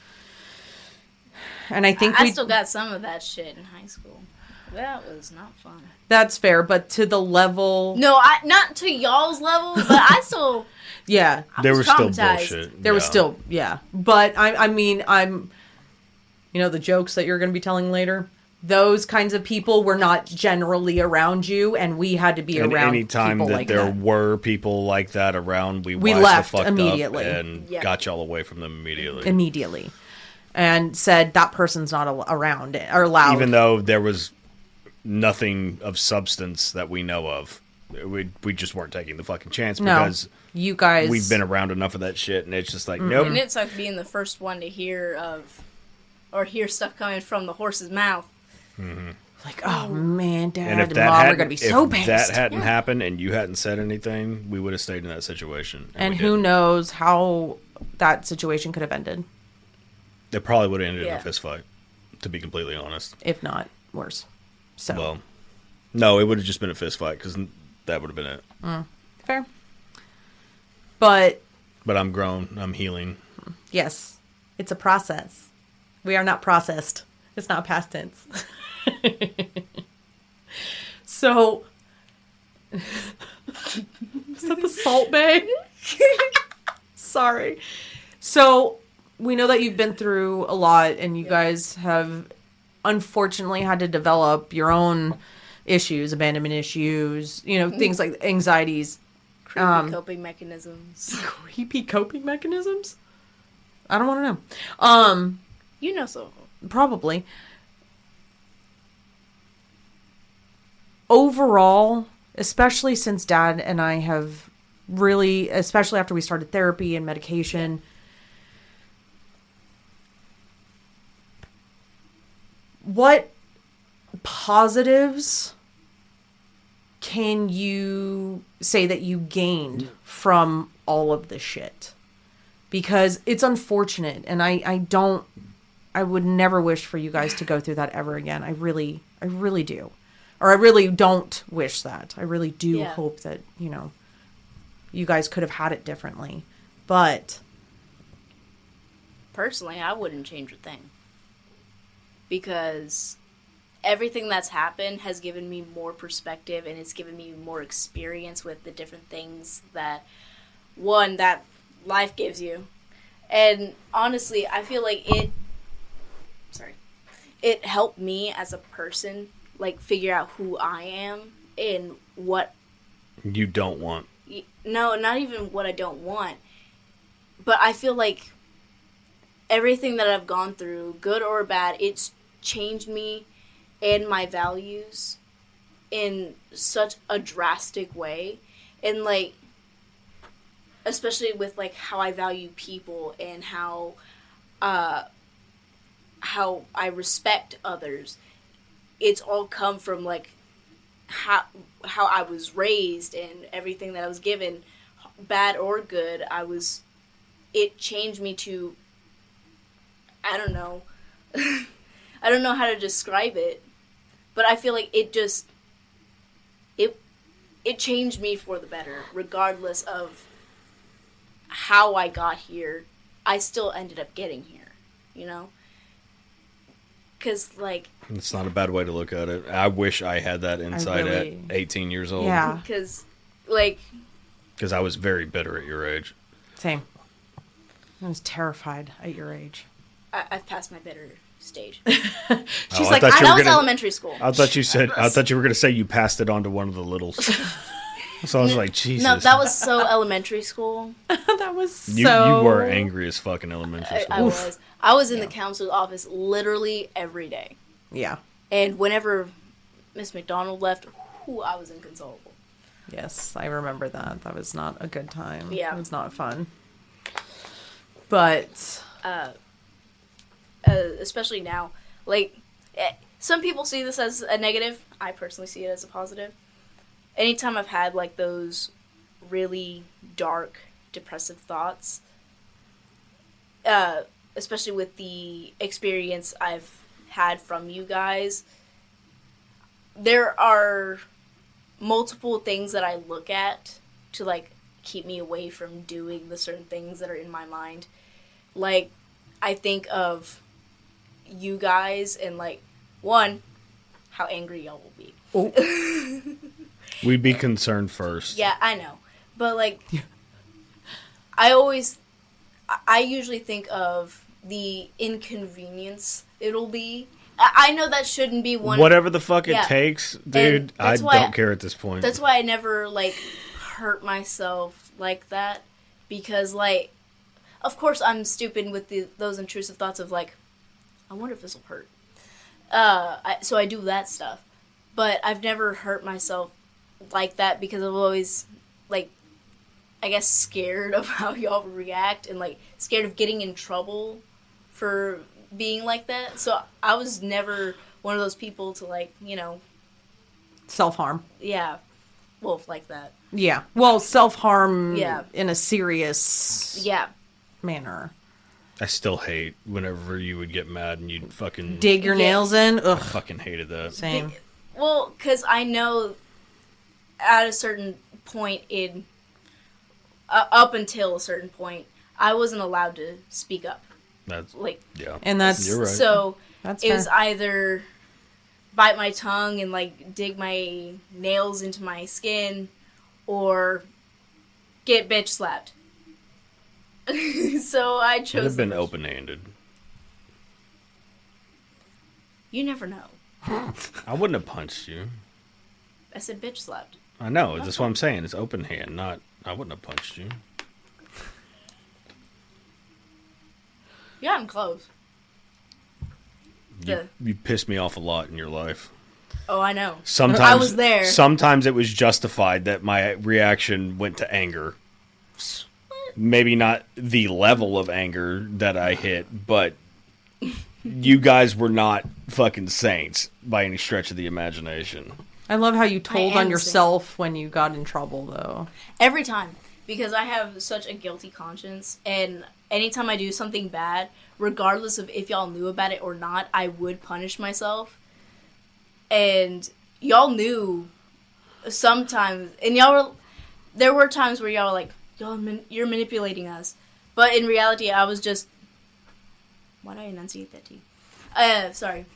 And I think I still got some of that shit in high school. That was not fun. that's fair, but to the level, No, not to y'all's level, but I still. yeah, There was still traumatized. bullshit. there was Yeah. still, yeah. But I mean, the jokes that you're going to be telling later, those kinds of people were not generally around you, and we had to be And around any time people that like there that. were people like that around, we We wised left the fuck immediately. up and Yeah. got y'all away from them immediately. Immediately. And said that person's not around or allowed. Even though there was nothing of substance that we know of. We just weren't taking the fucking chance No, because you guys, we've been around enough of that shit, and it's just like, nope. And it sucked being the first one to hear stuff coming from the horse's mouth. like, oh man, Dad And if and that Mom are hadn't, going to be if so pissed. that hadn't happened and you hadn't said anything, we would have stayed in that situation. And we who didn't. knows how that situation could have ended, It probably would have ended in Yeah. a fist fight, to be completely honest. if not worse. So, Well, no, it would have just been a fist fight because that would have been it. fair. But But I'm grown. I'm healing. yes, it's a process. We are not processed. It's not past tense. So, is that the Salt Bay? Sorry. So, we know that you've been through a lot, and you guys have unfortunately had to develop your own issues, abandonment issues, things like anxieties, Creepy coping mechanisms. creepy coping mechanisms. I don't want to know. You know so. Probably. Overall, especially since Dad and I have really, especially after we started therapy and medication, what positives can you say that you gained from all of this shit? Because it's unfortunate, and I would never wish for you guys to go through that ever again. I really do. Or I really don't wish that. I really do hope that, you guys could have had it differently. But Personally, I wouldn't change a thing. Because everything that's happened has given me more perspective, and it's given me more experience with the different things that life gives you. And honestly, I feel like it helped me as a person, like, figure out who I am and what You don't want. no, not even what I don't want, but I feel like everything that I've gone through, good or bad, it's changed me and my values in such a drastic way. And, like, especially with, like, how I value people and how I respect others. It's all come from, like, how I was raised and everything that I was given, bad or good. It changed me to, I don't know. I don't know how to describe it, but I feel like it changed me for the better, regardless of how I got here. I still ended up getting here, Because, like... It's not a bad way to look at it. I wish I had that insight at 18 years old. yeah, Because, like... Because I was very bitter at your age. same. I was terrified at your age. I've passed my bitter stage. She's I like, thought you That were was gonna- elementary school. I thought you were going to say you passed it on to one of the littles. So I was like, Jesus. No, that was so elementary school. That was You were angry as fuck in elementary school. I was in the counselor's office literally every day. Yeah. And whenever Miss McDonald left, I was inconsolable. Yes, I remember that. That was not a good time. Yeah. It was not fun. But... especially now. Like, some people see this as a negative. I personally see it as a positive. Anytime I've had, like, those really dark, depressive thoughts, especially with the experience I've had from you guys, there are multiple things that I look at to, like, keep me away from doing the certain things that are in my mind. Like, I think of you guys and, like, one, how angry y'all will be. Oh. We'd be concerned first. Yeah, I know. But, like, I usually think of the inconvenience it'll be. I know that shouldn't be one. Whatever the fuck it takes, dude, I don't care at this point. That's why I never, like, hurt myself like that. Because, like, of course I'm stupid with those intrusive thoughts of, like, I wonder if this will hurt. So I do that stuff. But I've never hurt myself like that because I'm always, like, I guess scared of how y'all react and, like, scared of getting in trouble for being like that. So I was never one of those people to, like, you know... Self-harm. Yeah. Well, like that. Yeah. Well, self-harm Yeah. in a serious manner. I still hate whenever you would get mad and you'd fucking... Dig your nails in? Ugh. I fucking hated that. Same. Well, because I know at a certain point in... up until a certain point, I wasn't allowed to speak up. That's... Like... Yeah. And that's... You're right. So, that's it was either bite my tongue and, like, dig my nails into my skin, or get bitch slapped. So I chose... It would have been open-handed. You never know. I wouldn't have punched you. I said bitch slapped. I know. That's what I'm saying. It's open hand, not... I wouldn't have punched you. Yeah, I'm close. You pissed me off a lot in your life. Oh, I know. Sometimes I was there. Sometimes it was justified that my reaction went to anger. Maybe not the level of anger that I hit, but you guys were not fucking saints by any stretch of the imagination. I love how you told on yourself when you got in trouble, though. Every time. Because I have such a guilty conscience, and anytime I do something bad, regardless of if y'all knew about it or not, I would punish myself. And y'all knew sometimes, and there were times where y'all were like, you're manipulating us. But in reality, I was just, why did I enunciate that T? Sorry.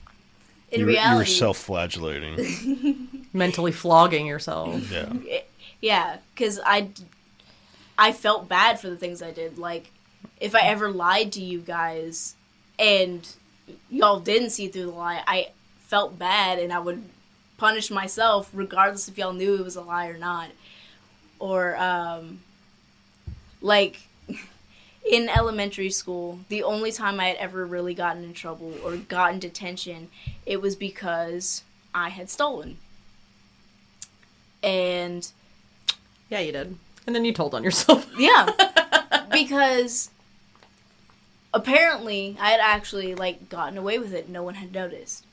In reality. You were self-flagellating. Mentally flogging yourself. Yeah. Yeah, because I felt bad for the things I did. Like, if I ever lied to you guys and y'all didn't see through the lie, I felt bad and I would punish myself regardless if y'all knew it was a lie or not. Or, like, in elementary school, the only time I had ever really gotten in trouble or gotten detention, it was because I had stolen. And... Yeah, you did. And then you told on yourself. Yeah. Because apparently I had actually, like, gotten away with it. No one had noticed.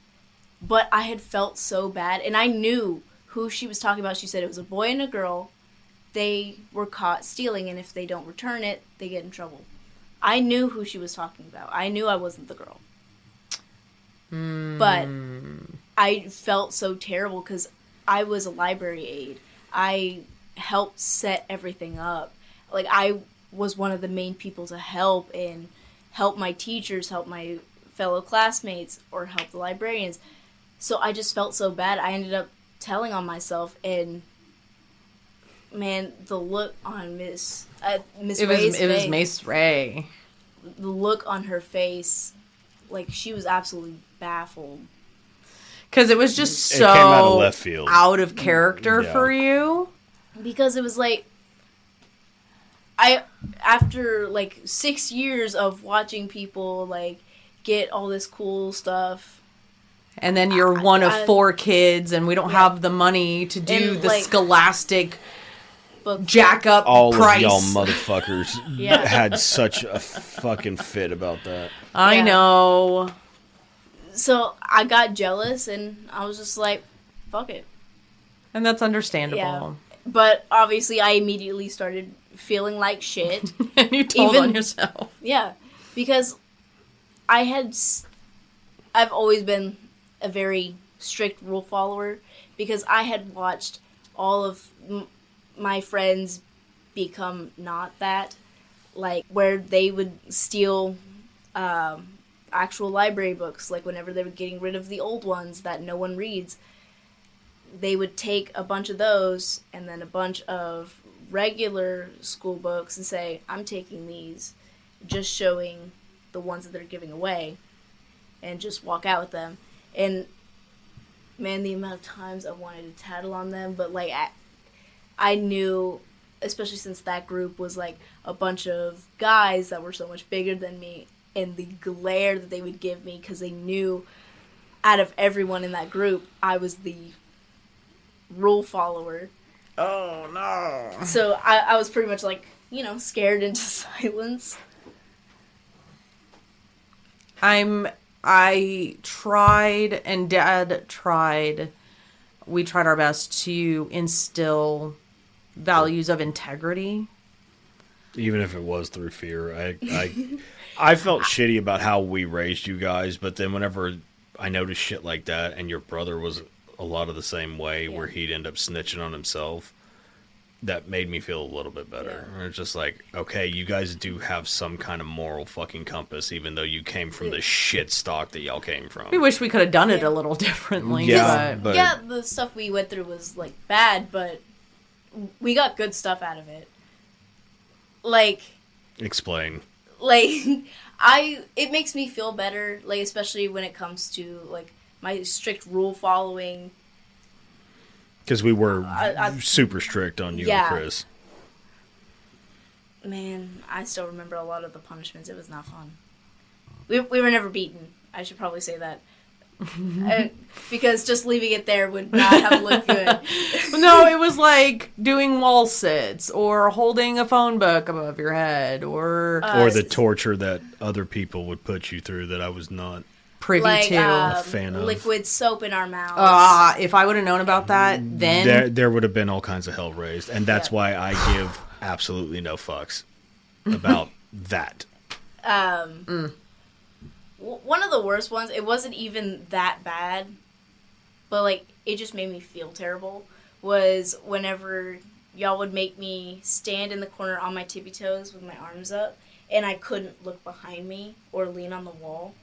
But I had felt so bad. And I knew who she was talking about. She said it was a boy and a girl. They were caught stealing. And if they don't return it, they get in trouble. I knew who she was talking about. I knew I wasn't the girl. But I felt so terrible because I was a library aide. I helped set everything up. Like, I was one of the main people to help and help my teachers, help my fellow classmates, or help the librarians. So I just felt so bad. I ended up telling on myself, and man, the look on Miss Ray's face. It was Mace Ray. The look on her face, like, she was absolutely baffled. Because it was just so came out of left field. out of character Yeah. for you. Because it was like, after like 6 years of watching people like get all this cool stuff, and then you're one of 4 kids, and we don't have the money to do And, the like, scholastic book jack up All price. of y'all motherfuckers Yeah. had such a fucking fit about that. I Yeah. know. So I got jealous, and I was just like, fuck it. And that's understandable. Yeah. But obviously, I immediately started feeling like shit. And you told Even- on yourself. Yeah, because I've always been a very strict rule follower, because I had watched all of my friends become not that, like where they would steal actual library books, like whenever they were getting rid of the old ones that no one reads, they would take a bunch of those and then a bunch of regular school books and say, I'm taking these, just showing the ones that they're giving away, and just walk out with them. And man, the amount of times I wanted to tattle on them, but like I knew, especially since that group was like a bunch of guys that were so much bigger than me, and the glare that they would give me, because they knew out of everyone in that group, I was the rule follower. Oh, no. So I was pretty much like, scared into silence. I tried, and Dad tried. We tried our best to instill values of integrity. Even if it was through fear, I felt shitty about how we raised you guys, but then whenever I noticed shit like that, and your brother was a lot of the same way, where he'd end up snitching on himself, that made me feel a little bit better. Yeah. It's just like, okay, you guys do have some kind of moral fucking compass, even though you came from the shit stock that y'all came from. We wish we could have done it a little differently. Yeah, but but Yeah, the stuff we went through was like bad, but we got good stuff out of it. Like, explain. it makes me feel better, like, especially when it comes to like my strict rule following. Because we were I- super strict on you Yeah. and Chris. Man, I still remember a lot of the punishments. It was not fun. We were never beaten. I should probably say that. Because just leaving it there would not have looked good. no, it was like doing wall sits or holding a phone book above your head or Or the torture that other people would put you through that I was not. privy Like to. A fan of. liquid soap in our mouths. If I would have known about that, then There would have been all kinds of hell raised. And that's Yeah. why I give absolutely no fucks about that. One of the worst ones, it wasn't even that bad, but like it just made me feel terrible, was whenever y'all would make me stand in the corner on my tippy toes with my arms up, and I couldn't look behind me or lean on the wall.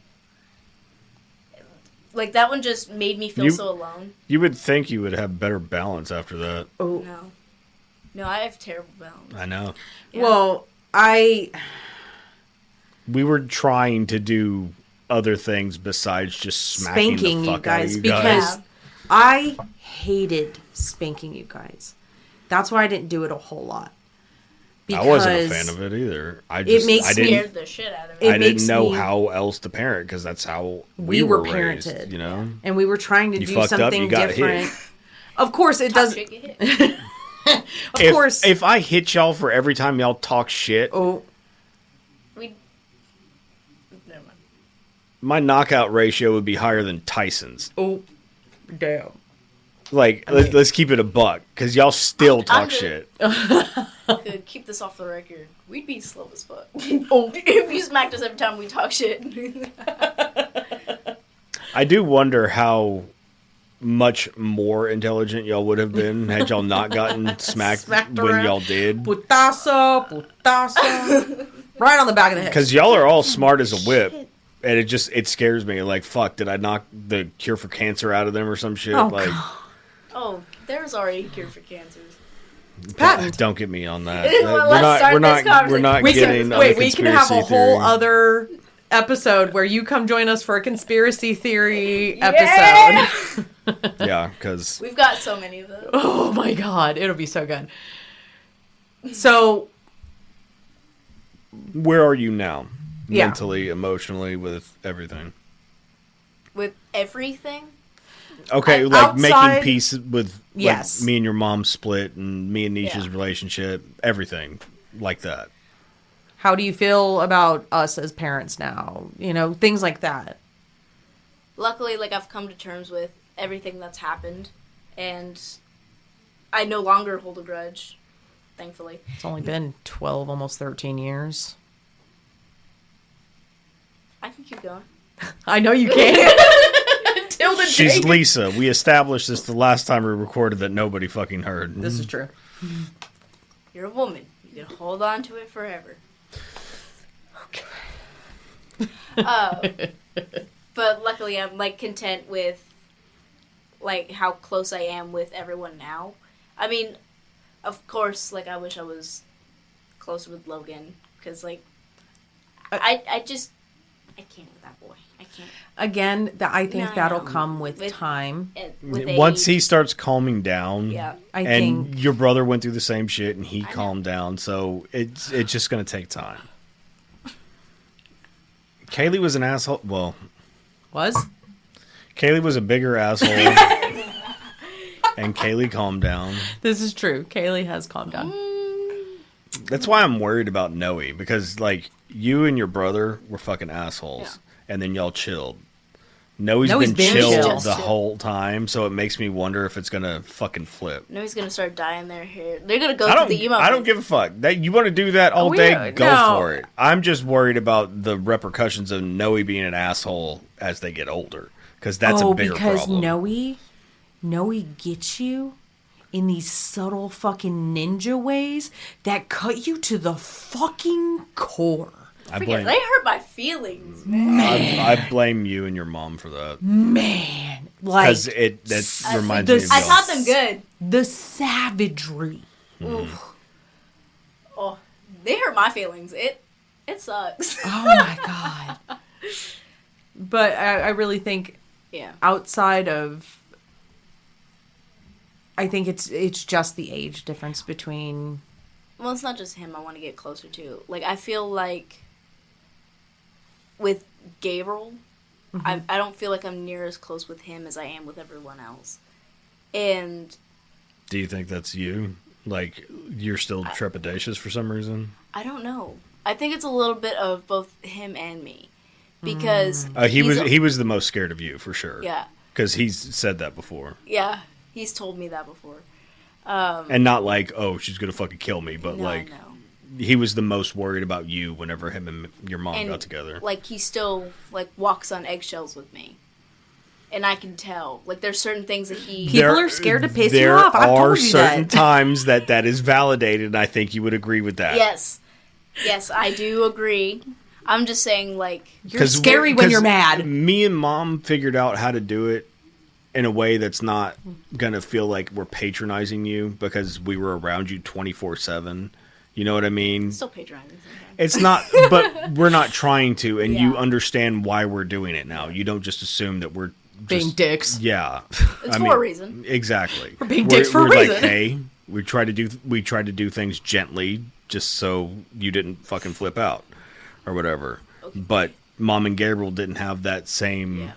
Like, that one just made me feel so alone. You would think you would have better balance after that. oh, No, I have terrible balance. I know. Yeah. well, We were trying to do other things besides just smacking spanking the you fuck out guys of you guys. because Yeah. I hated spanking you guys. That's why I didn't do it a whole lot. I wasn't a fan of it either. I makes me- Scared the shit out of It me. I didn't makes know me- how else to parent because that's how We were raised, parented. you know? And we were trying to You do fucked up, something you got different. hit. Of course, it Top does. shit get hit. Of course. If I hit y'all for every time y'all talk shit, Oh, Never mind. my knockout ratio would be higher than Tyson's. oh, damn. Like, let's keep it a buck because y'all still I'm talk good. shit. Good, keep this off the record. We'd be slow as fuck. If you smacked us every time we talk shit. I do wonder how much more intelligent y'all would have been had y'all not gotten smacked when around. y'all did. Putazo. Right on the back of the head. Because y'all are all smart as a whip. And it scares me. Like, fuck, did I knock the cure for cancer out of them or some shit? Oh, like, God. Oh, there's already a cure for cancers. Patent. don't get me on that. Well, let's start this we're not We getting can on the wait. We can have a conspiracy whole theory. other episode where you come join us for a conspiracy theory episode. Yeah, because We've got so many of those. Oh my god, it'll be so good. So, where are you now? Yeah. Mentally, emotionally, with everything. With everything? Okay, like making outside- peace with Yes. like, me and your mom split and me and Nish's Yeah. relationship, everything like that. how do you feel about us as parents now? You know, things like that. Luckily, like, I've come to terms with everything that's happened, and I no longer hold a grudge, thankfully. It's only been 12, almost 13 years. I can keep going. I know you can. Until the She's day- Lisa. We established this the last time we recorded that nobody fucking heard. This is true. You're a woman. You can hold on to it forever. But luckily, I'm, like, content with, like, how close I am with everyone now. I mean, of course, like, I wish I was closer with Logan, because, like, I can't with that boy. I can't. Again, I think No, I that'll know. come with With- time. With Once age. he starts calming down, Yeah. I and think your brother went through the same shit and he know. calmed down, so it's just gonna take time. Kaylee was an asshole. Well, was. Kaylee was a bigger asshole, and Kaylee calmed down. This is true. Kaylee has calmed down. That's why I'm worried about Noe, because like you and your brother were fucking assholes, and then y'all chilled. Noe's Noe's been been chill chill. the whole time, so it makes me wonder if it's gonna fucking flip. No, he's gonna start dyeing their hair. They're gonna go I through the emo. don't give a fuck. That you want to do that all We- day, go no. for it. I'm just worried about the repercussions of Noe being an asshole as they get older, because that's a bigger because problem. Noe gets you in these subtle fucking ninja ways that cut you to the fucking core. I Forget, blame they hurt my feelings, man. I blame you and your mom for that, Man, like because that reminds the- me of I y'all. taught them good. the savagery. Oof. Oh, they hurt my feelings. It sucks. Oh my god. But I really think Yeah. outside of, I think it's just the age difference between. Well, it's not just him I want to get closer to. Like, I feel like with Gabriel, I don't feel like I'm near as close with him as I am with everyone else. And Do you think that's you? Like you're still trepidatious for some reason? I don't know. I think it's a little bit of both him and me. Because He he's was the most scared of you for sure. Yeah. Because he's said that before. Yeah. He's told me that before. And not like, oh, she's going to fucking kill me, but No, like, no. he was the most worried about you whenever him and your mom And, got together. like, he still, like, walks on eggshells with me. And I can tell. Like, there's certain things that he... People are scared to piss you there off. I've are told you certain that. times that is validated, and I think you would agree with that. Yes. Yes, I do agree. I'm just saying, like... You're scary when you're mad. Me and mom figured out how to do it in a way that's not going to feel like we're patronizing you because we were around you 24/7. You know what I mean? Still patronizing sometimes. It's not, but we're not trying to, and you Yeah. understand why we're doing it now. You don't just assume that we're Being just, dicks. Yeah, It's for a reason. Exactly. We're being dicks for a like, reason. hey, we tried to do things gently, just so you didn't fucking flip out or whatever. Okay. But Mom and Gabriel didn't have that same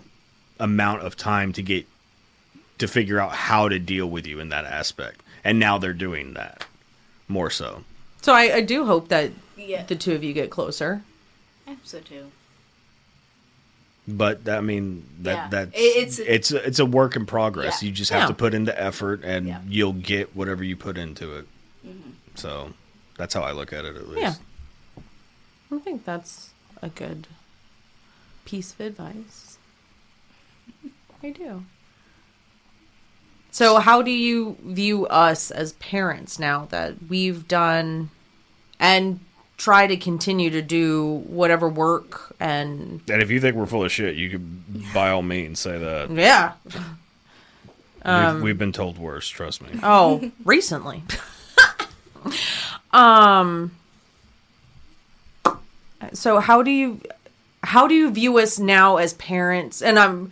amount of time to figure out how to deal with you in that aspect, and now they're doing that more so. So I do hope that Yeah. the two of you get closer. I hope so, too. But I mean Yeah. that's it's a work in progress. Yeah. You just have Yeah. to put in the effort, and Yeah. you'll get whatever you put into it. Mm-hmm. So that's how I look at it, at least. Yeah. I think that's a good piece of advice. I do. So how do you view us as parents now that we've done and try to continue to do whatever work and And if you think we're full of shit, you could by all means say that. yeah. We've been told worse. Trust me. Oh, recently. So how do you how do you view us now as parents? And I'm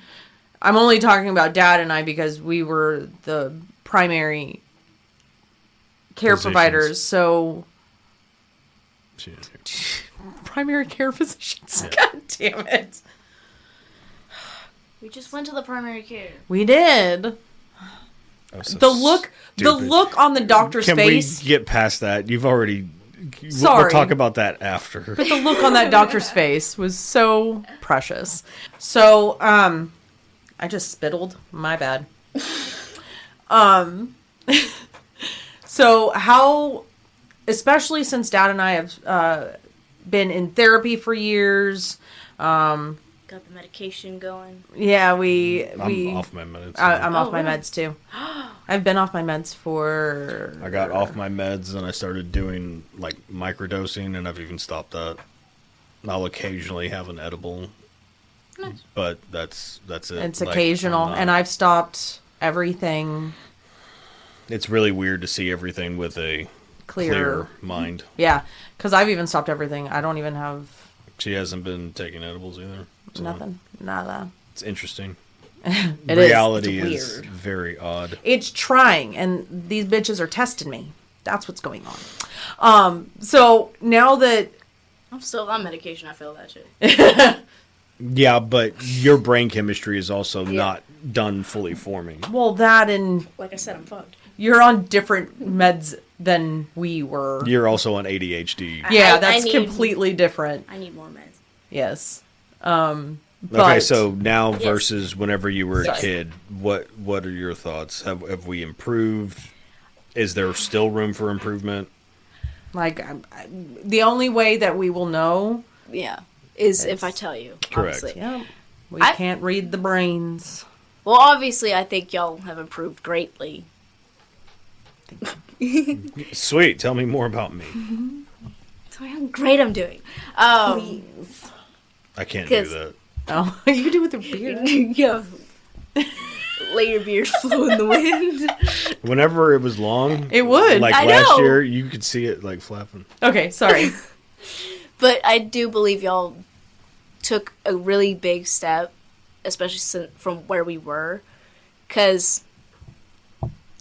only talking about Dad and I because we were the primary care providers. So primary care physicians. Yeah. God damn it. We just went to the primary care. We did. The look on the doctor's face. Can we get past that? You've already. Sorry. We'll talk about that after. But the look on that doctor's face was so precious. So, I just spittled. My bad. So how, especially since Dad and I have been in therapy for years. Got the medication going. Yeah, I'm off my meds. I'm off my meds too. I've been off my meds for. I got off my meds and I started doing like microdosing, and I've even stopped that. I'll occasionally have an edible, but that's it. It's Like, occasional, and I've stopped everything. It's really weird to see everything with a clear mind. Yeah, because I've even stopped everything. I don't even have She hasn't been taking edibles either. So nothing. Nada. It's interesting. It Reality is is very odd. It's trying, and these bitches are testing me. That's what's going on. So now that I'm still on medication, I feel that shit. Yeah, but your brain chemistry is also not done fully forming. well, that and Like I said, I'm fucked. you're on different meds than we were. You're also on ADHD. Yeah, I that's need- completely different. I need more meds. Yes. Okay, But so now Yes. versus whenever you were a Sorry. kid, what are your thoughts? Have we improved? Is there still room for improvement? like the only way that we will know, Yeah. Is if I tell you. Correct. Obviously. yeah, we I- can't read the brains. Well, obviously, I think y'all have improved greatly. Sweet. Tell me more about me. Tell me how great I'm doing. I can't do 'Cause- that. Oh, you can do it with your beard. Yo. Let your beard flow in the wind. Whenever it was long, It would. Like I last know. year, you could see it like flapping. Okay, sorry. But I do believe y'all took a really big step, especially from where we were. Because,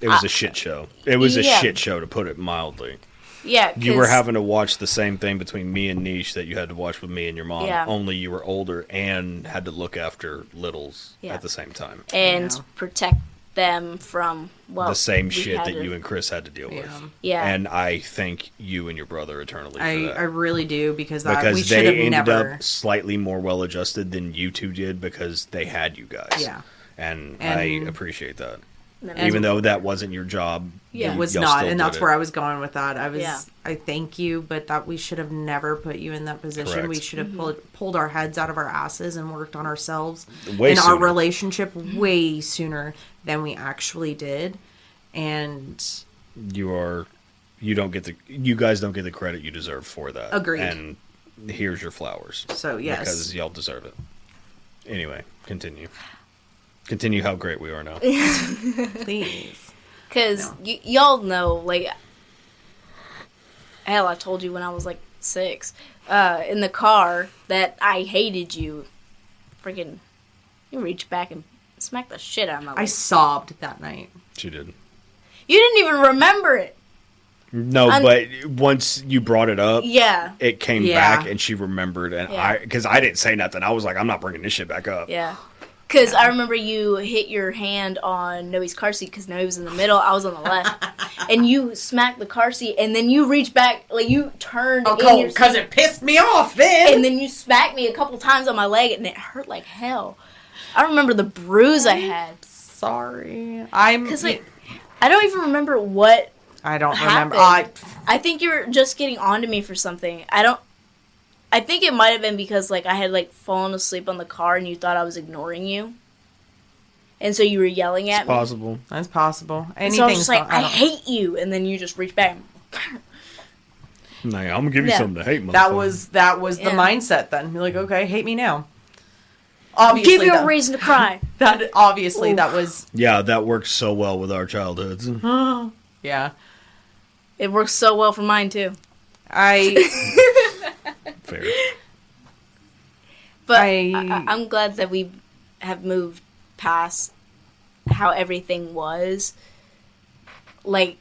It was a shit show. It was a Yeah. shit show, to put it mildly. yeah. You were 'cause- having to watch the same thing between me and Neish that you had to watch with me and your mom. Yeah. Only you were older and had to look after littles Yeah. at the same time. And Yeah. protect them from, well, The same we shit had that to- you and Chris had to deal with. Yeah. Yeah. And I thank you and your brother eternally for I that. really do because that we Because should they have ended never. up slightly more well adjusted than you two did because they had you guys. Yeah. And And- I appreciate that. And Even though that wasn't your job. Yeah. It was y'all not, still and did that's it. where I was going with that. Yeah. I thank you, but that we should have never put you in that position. Correct. We should have pulled our heads out of our asses and worked on ourselves Way in our sooner. relationship way sooner than we actually did. And You guys don't get the credit you deserve for that. Agreed. And here's your flowers. so yes, Because y'all deserve it. Anyway, continue. Continue how great we are now. please. Because y'all know, like, hell, I told you when I was like 6, in the car that I hated you. Freaking, you reached back and smacked the shit out of my leg. I sobbed that night. She did. You didn't even remember it. No, but once you brought it up, Yeah, it came Yeah. back and she remembered. And Yeah. because I didn't say nothing. I was like, I'm not bringing this shit back up. yeah. Because I remember you hit your hand on Noe's car seat because Noe was in the middle, I was on the left. And you smacked the car seat and then you reached back, like you turned in your because seat, it pissed me off then. and then you smacked me a couple times on my leg and it hurt like hell. I remember the bruise I had. Sorry, Because, like, I don't even remember what I don't happened. remember. I think you were just getting onto me for something. I think it might have been because, like, I had, like, fallen asleep on the car and you thought I was ignoring you. And so you were yelling at It's me. possible. That's possible. And so I was Anything's just like, I don't- hate you. And then you just reached back. Nah, I'm gonna give you Yeah. something to hate, motherfucker. That was the Yeah. mindset then. You're like, okay, hate me now. Obviously, Give you a that, reason to cry. that obviously Oof. that was Yeah, that works so well with our childhoods. yeah. It works so well for mine, too. I Fair. But I'm glad that we have moved past how everything was. Like,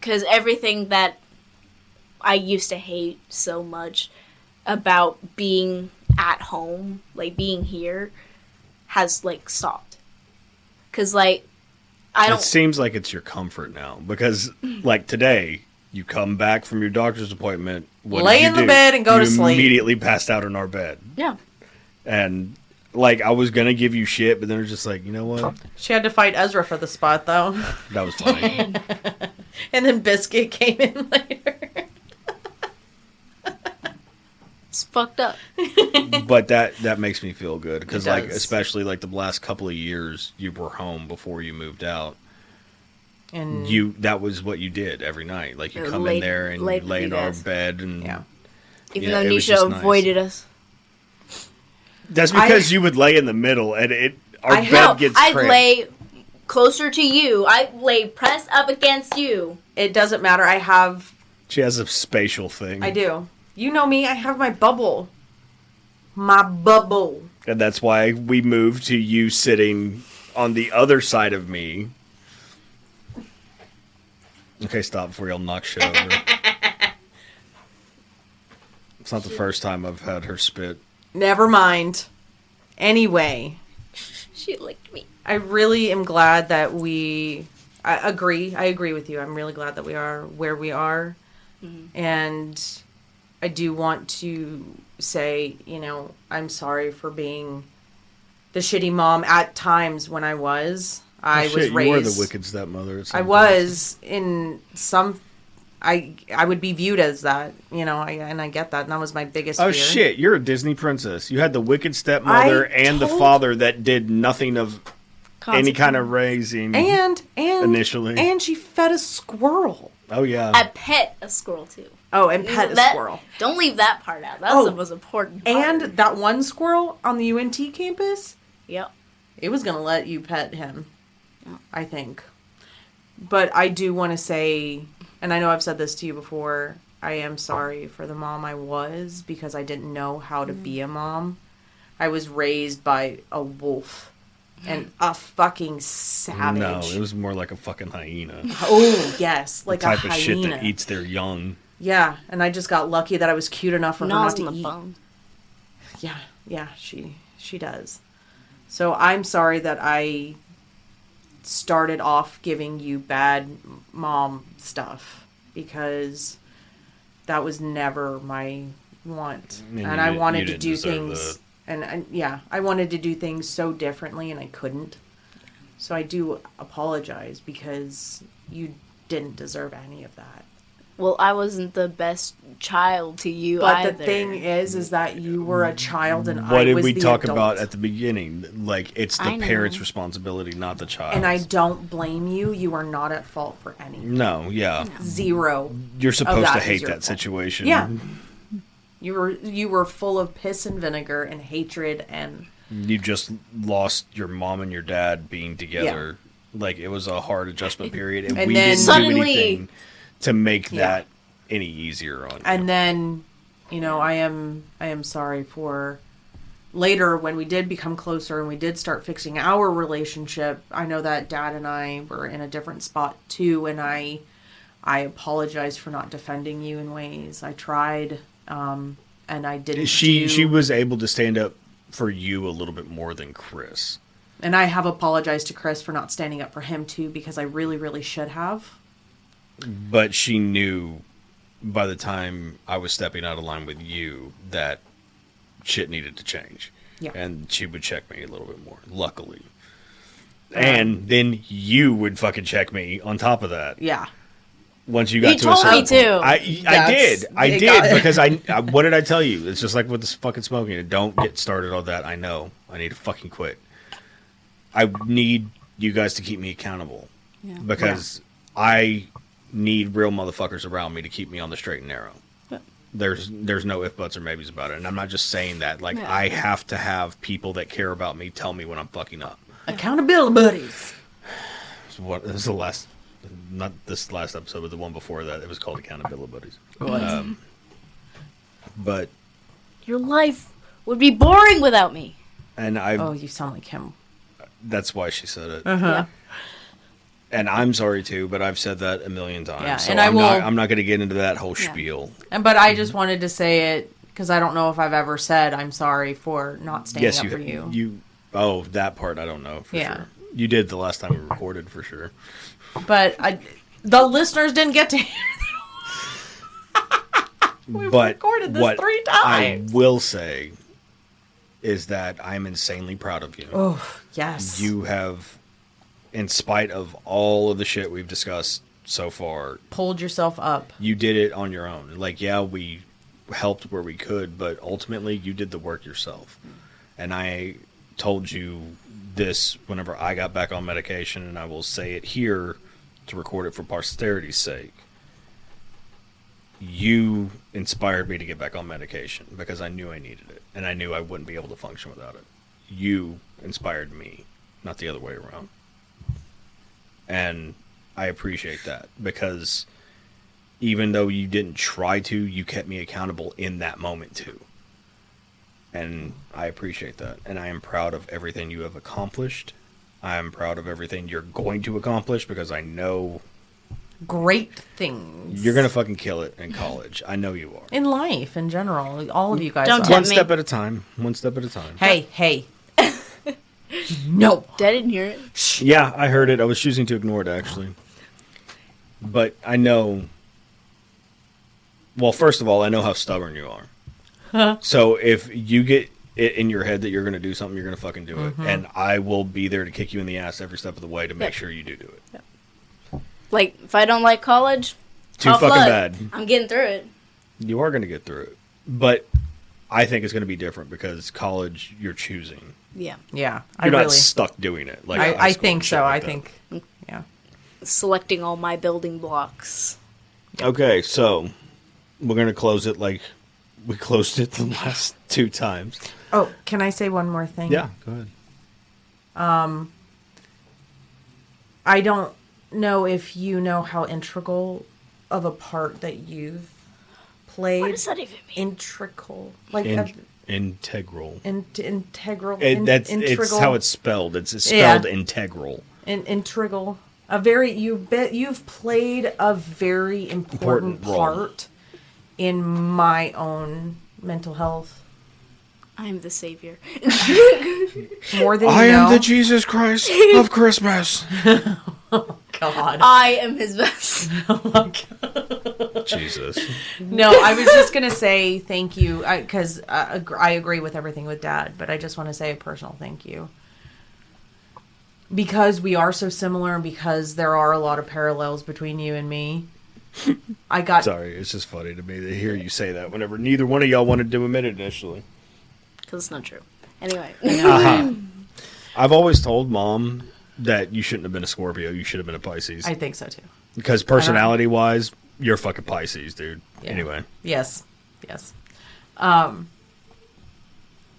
because everything that I used to hate so much about being at home, like being here, has, like, stopped. Because, like, It seems like it's your comfort now. Because, like, today, you come back from your doctor's appointment. What lay in the bed and go to sleep. Immediately passed out in our bed. Yeah. And, like, I was going to give you shit, but then it was just like, you know what? She had to fight Ezra for the spot, though. That was funny. And then Biscuit came in later. It's fucked up. But that makes me feel good. Because, like, does. especially, like, the last couple of years you were home before you moved out. And That was what you did every night. Like, you come in there and you lay in our bed. And yeah. Even though Nisha avoided us. That's because you would lay in the middle and our bed gets cramped. I'd lay closer to you. I lay pressed up against you. It doesn't matter. She has a spatial thing. I do. You know me. I have my bubble. My bubble. And that's why we moved to you sitting on the other side of me. Okay, stop before y'all knock shit over. It's not the first time I've had her spit. Never mind. Anyway. She licked me. I really am glad that I agree with you. I'm really glad that we are where we are. Mm-hmm. And I do want to say, I'm sorry for being the shitty mom at times when I was. I was raised. You were the wicked stepmother. I was in some. I would be viewed as that, and I get that, and that was my biggest fear. Oh shit! You're a Disney princess. You had the wicked stepmother and the father that did nothing of any kind of raising. And initially, and she fed a squirrel. Oh yeah, I pet a squirrel too. Oh, and pet a squirrel. Don't leave that part out. That's the most important part. And that one squirrel on the UNT campus. Yep. It was gonna let you pet him. Yep. I think. But I do want to say, and I know I've said this to you before, I am sorry for the mom I was because I didn't know how to be a mom. I was raised by a wolf and a fucking savage. No, it was more like a fucking hyena. Oh, yes. Like the type a of hyena. shit that eats their young. Yeah, and I just got lucky that I was cute enough for her not to eat. Bone. Yeah, she does. So I'm sorry that I started off giving you bad mom stuff because that was never my want. And I wanted to do things I wanted to do things so differently and I couldn't. So I do apologize because you didn't deserve any of that. Well, I wasn't the best child to you but either. The thing is that you were a child and I was the What did we talk adult. about at the beginning? Like, it's the parent's responsibility, not the child's. And I don't blame you. You are not at fault for anything. No, yeah. Zero. You're supposed to hate that situation. Yeah. You were full of piss and vinegar and hatred and... You just lost your mom and your dad being together. Yeah. Like, it was a hard adjustment period. And we didn't do anything to make that any easier on you. And then, I am sorry for later when we did become closer and we did start fixing our relationship. I know that Dad and I were in a different spot too, and I apologize for not defending you in ways. I tried, and I didn't. She was able to stand up for you a little bit more than Chris. And I have apologized to Chris for not standing up for him too, because I really, really should have. But she knew by the time I was stepping out of line with you that shit needed to change. Yeah. And she would check me a little bit more, luckily. And then you would fucking check me on top of that. Yeah. Once you got to a certain point. You told me too. I did because I what did I tell you? It's just like with this fucking smoking. Don't get started on that. I know. I need to fucking quit. I need you guys to keep me accountable. Yeah. Because I need real motherfuckers around me to keep me on the straight and narrow. Yeah. There's no if, buts, or maybes about it. And I'm not just saying that. Like, I have to have people that care about me tell me when I'm fucking up. Accountability buddies. This is the last, not this last episode, but the one before that. It was called Accountability Buddies. But your life would be boring without me. And Oh, you sound like him. that's why she said it. Yeah. And I'm sorry too, but I've said that a million times. Yeah, so and I'm not going to get into that whole Yeah. spiel. But I just wanted to say it because I don't know if I've ever said I'm sorry for not standing up for you. Oh, that part I don't know for sure. You did the last time we recorded for sure. But the listeners didn't get to hear that. We've recorded this 3 times. I will say is that I'm insanely proud of you. Oh, yes. You have, in spite of all of the shit we've discussed so far, pulled yourself up. You did it on your own. Like, yeah, we helped where we could, but ultimately you did the work yourself. And I told you this whenever I got back on medication, and I will say it here to record it for posterity's sake. You inspired me to get back on medication because I knew I needed it, and I knew I wouldn't be able to function without it. You inspired me, not the other way around. And I appreciate that because even though you didn't try to, you kept me accountable in that moment too. And I appreciate that. And I am proud of everything you have accomplished. I am proud of everything you're going to accomplish because I know great things. You're going to fucking kill it in college. I know you are. In life, in general. All of you guys Don't are. tempt One me. step at a time. One step at a time. Hey. No. Dad didn't hear it. Yeah, I heard it. I was choosing to ignore it, actually. But I know... Well, first of all, I know how stubborn you are. So if you get it in your head that you're going to do something, you're going to fucking do it. And I will be there to kick you in the ass every step of the way to make sure you do it. Yep. Like, if I don't like college, Too tough fucking luck. bad. I'm getting through it. You are going to get through it. But I think it's going to be different because college, you're choosing. Yeah. Yeah. You're not stuck doing it. Like high I school think and shit so. like I that. think, yeah. Selecting all my building blocks. Okay, so we're going to close it like we closed it the last 2 times. Oh, can I say one more thing? Yeah, go ahead. I don't know if you know how integral of a part that you've played. What does that even mean? Integral. Like Integral. integral. It's how it's spelled. It's spelled integral. Integral. You've played a very important role. part in my own mental health. I'm the savior. More than I you know. am the Jesus Christ of Christmas. God. I am his best. Jesus. No, I was just going to say thank you because I agree with everything with Dad, but I just want to say a personal thank you. Because we are so similar and because there are a lot of parallels between you and me, I got... Sorry, it's just funny to me to hear you say that whenever neither one of y'all wanted to admit it initially. Because it's not true. Anyway. I've always told Mom that you shouldn't have been a Scorpio. You should have been a Pisces. I think so, too. Because personality-wise, you're fucking Pisces, dude. Yeah. Anyway. Yes.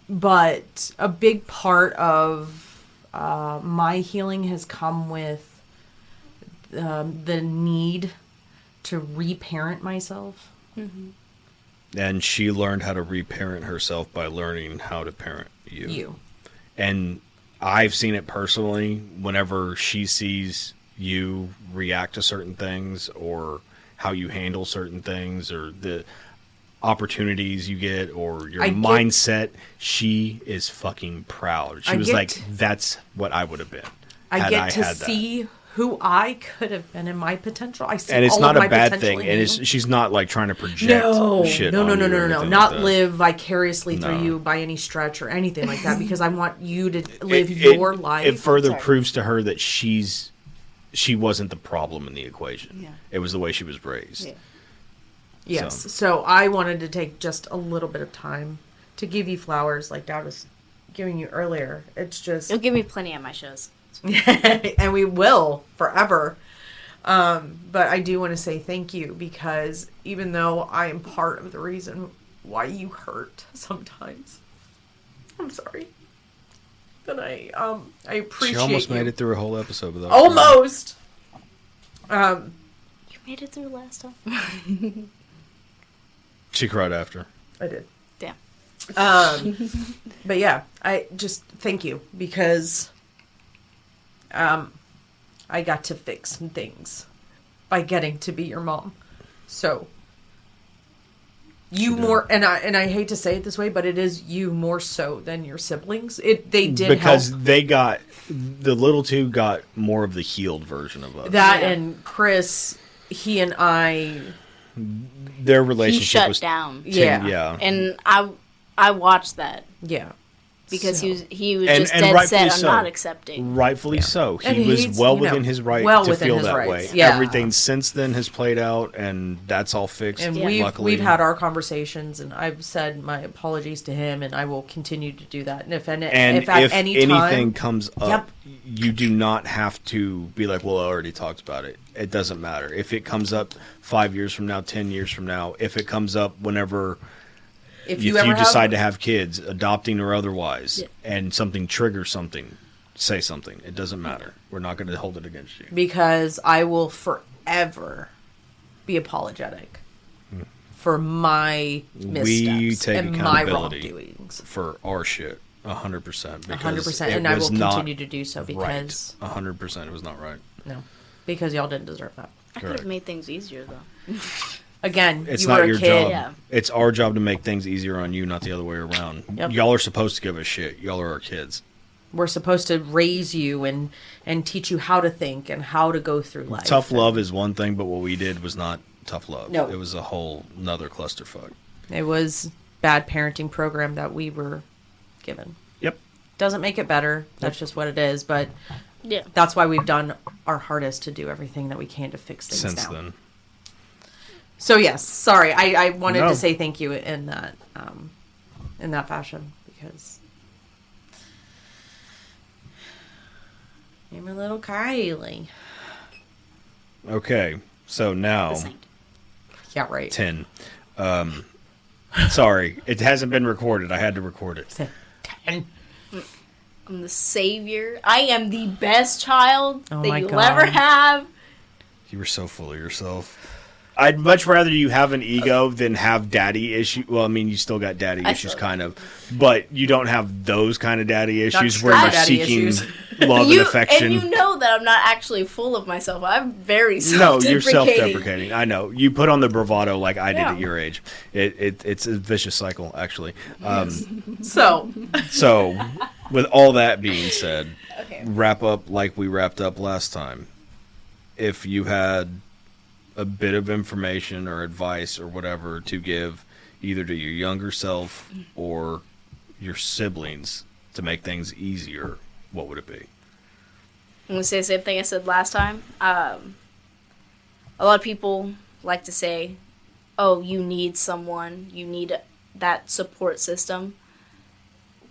But a big part of my healing has come with the need to reparent myself. Mm-hmm. And she learned how to reparent herself by learning how to parent you. And I've seen it personally whenever she sees you react to certain things or how you handle certain things or the opportunities you get or your mindset. She is fucking proud. She was like, that's what I would have been. I get to see who I could have been in my potential. I see, and it's all not of a my bad potential thing. in And you. she's not like trying to project shit. No. on you or anything Not like that. live vicariously through No. you by any stretch or anything like that. Because I want you to live your life. It further proves to her that she wasn't the problem in the equation. Yeah. It was the way she was raised. Yeah. Yes. So I wanted to take just a little bit of time to give you flowers like Dad was giving you earlier. It's just... You'll give me plenty at my shows. and we will forever. But I do want to say thank you because even though I am part of the reason why you hurt sometimes, I'm sorry. But I appreciate She almost you. made it through a whole episode without Almost. You made it through last time. She cried after. I did. Damn. But yeah, I just thank you because I got to fix some things by getting to be your mom. So you more, and I hate to say it this way, but it is you more so than your siblings. They did because help. they got the little two got more of the healed version of us. That and Chris, he and I, Their relationship He shut was down. yeah. And I watched that yeah, because So- he was And- just and dead rightfully set on so. not accepting. Rightfully so. And He was he's, well you know, within his right well to within feel his that rights. way. Yeah. Everything since then has played out, and that's all fixed. and Yeah. luckily. we've had our conversations, and I've said my apologies to him, and I will continue to do that. And if and if if at any anything time, comes up, you do not have to be like, well, I already talked about it. It doesn't matter. If it comes up 5 years from now, 10 years from now, if it comes up whenever if you you ever decide have, to have kids, adopting or otherwise, Yeah. and something triggers something, say something. It doesn't matter. We're not going to hold it against you. because I will forever be apologetic for my missteps take and my accountability wrongdoings. For our shit, 100%. 100%, it and I will was not continue to do so because 100%. It was not right. no, because y'all didn't deserve that. I could Correct. have made things easier though. Again, It's you not were a your kid. job. Yeah. It's our job to make things easier on you, not the other way around. Yep. Y'all are supposed to give a shit. Y'all are our kids. We're supposed to raise you and teach you how to think and how to go through life. Tough love is one thing, but what we did was not tough love. No. It was a whole nother clusterfuck. It was bad parenting program that we were given. Yep. Doesn't make it better. That's just what it is. But Yeah. that's why we've done our hardest to do everything that we can to fix things Since now. then. So yes, sorry. I wanted No. to say thank you in that fashion because you're my little Kaylee. Okay. So now, The saint. Yeah, right. 10. Sorry. It hasn't been recorded. I had to record it. Say 10. I'm the savior. I am the best child Oh that my you'll God. ever have. You were so full of yourself. I'd much rather you have an ego than have daddy issues. Well, I mean, you still got daddy I issues, still kind of. But you don't have those kind of daddy issues Not where you're daddy seeking issues. love and affection. And you know that I'm not actually full of myself. I'm very No, self-deprecating. you're self-deprecating. I know. You put on the bravado like I did Yeah. at your age. It's a vicious cycle, actually. So So, with all that being said, Okay. wrap up like we wrapped up last time. If you had a bit of information or advice or whatever to give either to your younger self or your siblings to make things easier, what would it be? I'm going to say the same thing I said last time. A lot of people like to say, oh, you need someone, you need that support system,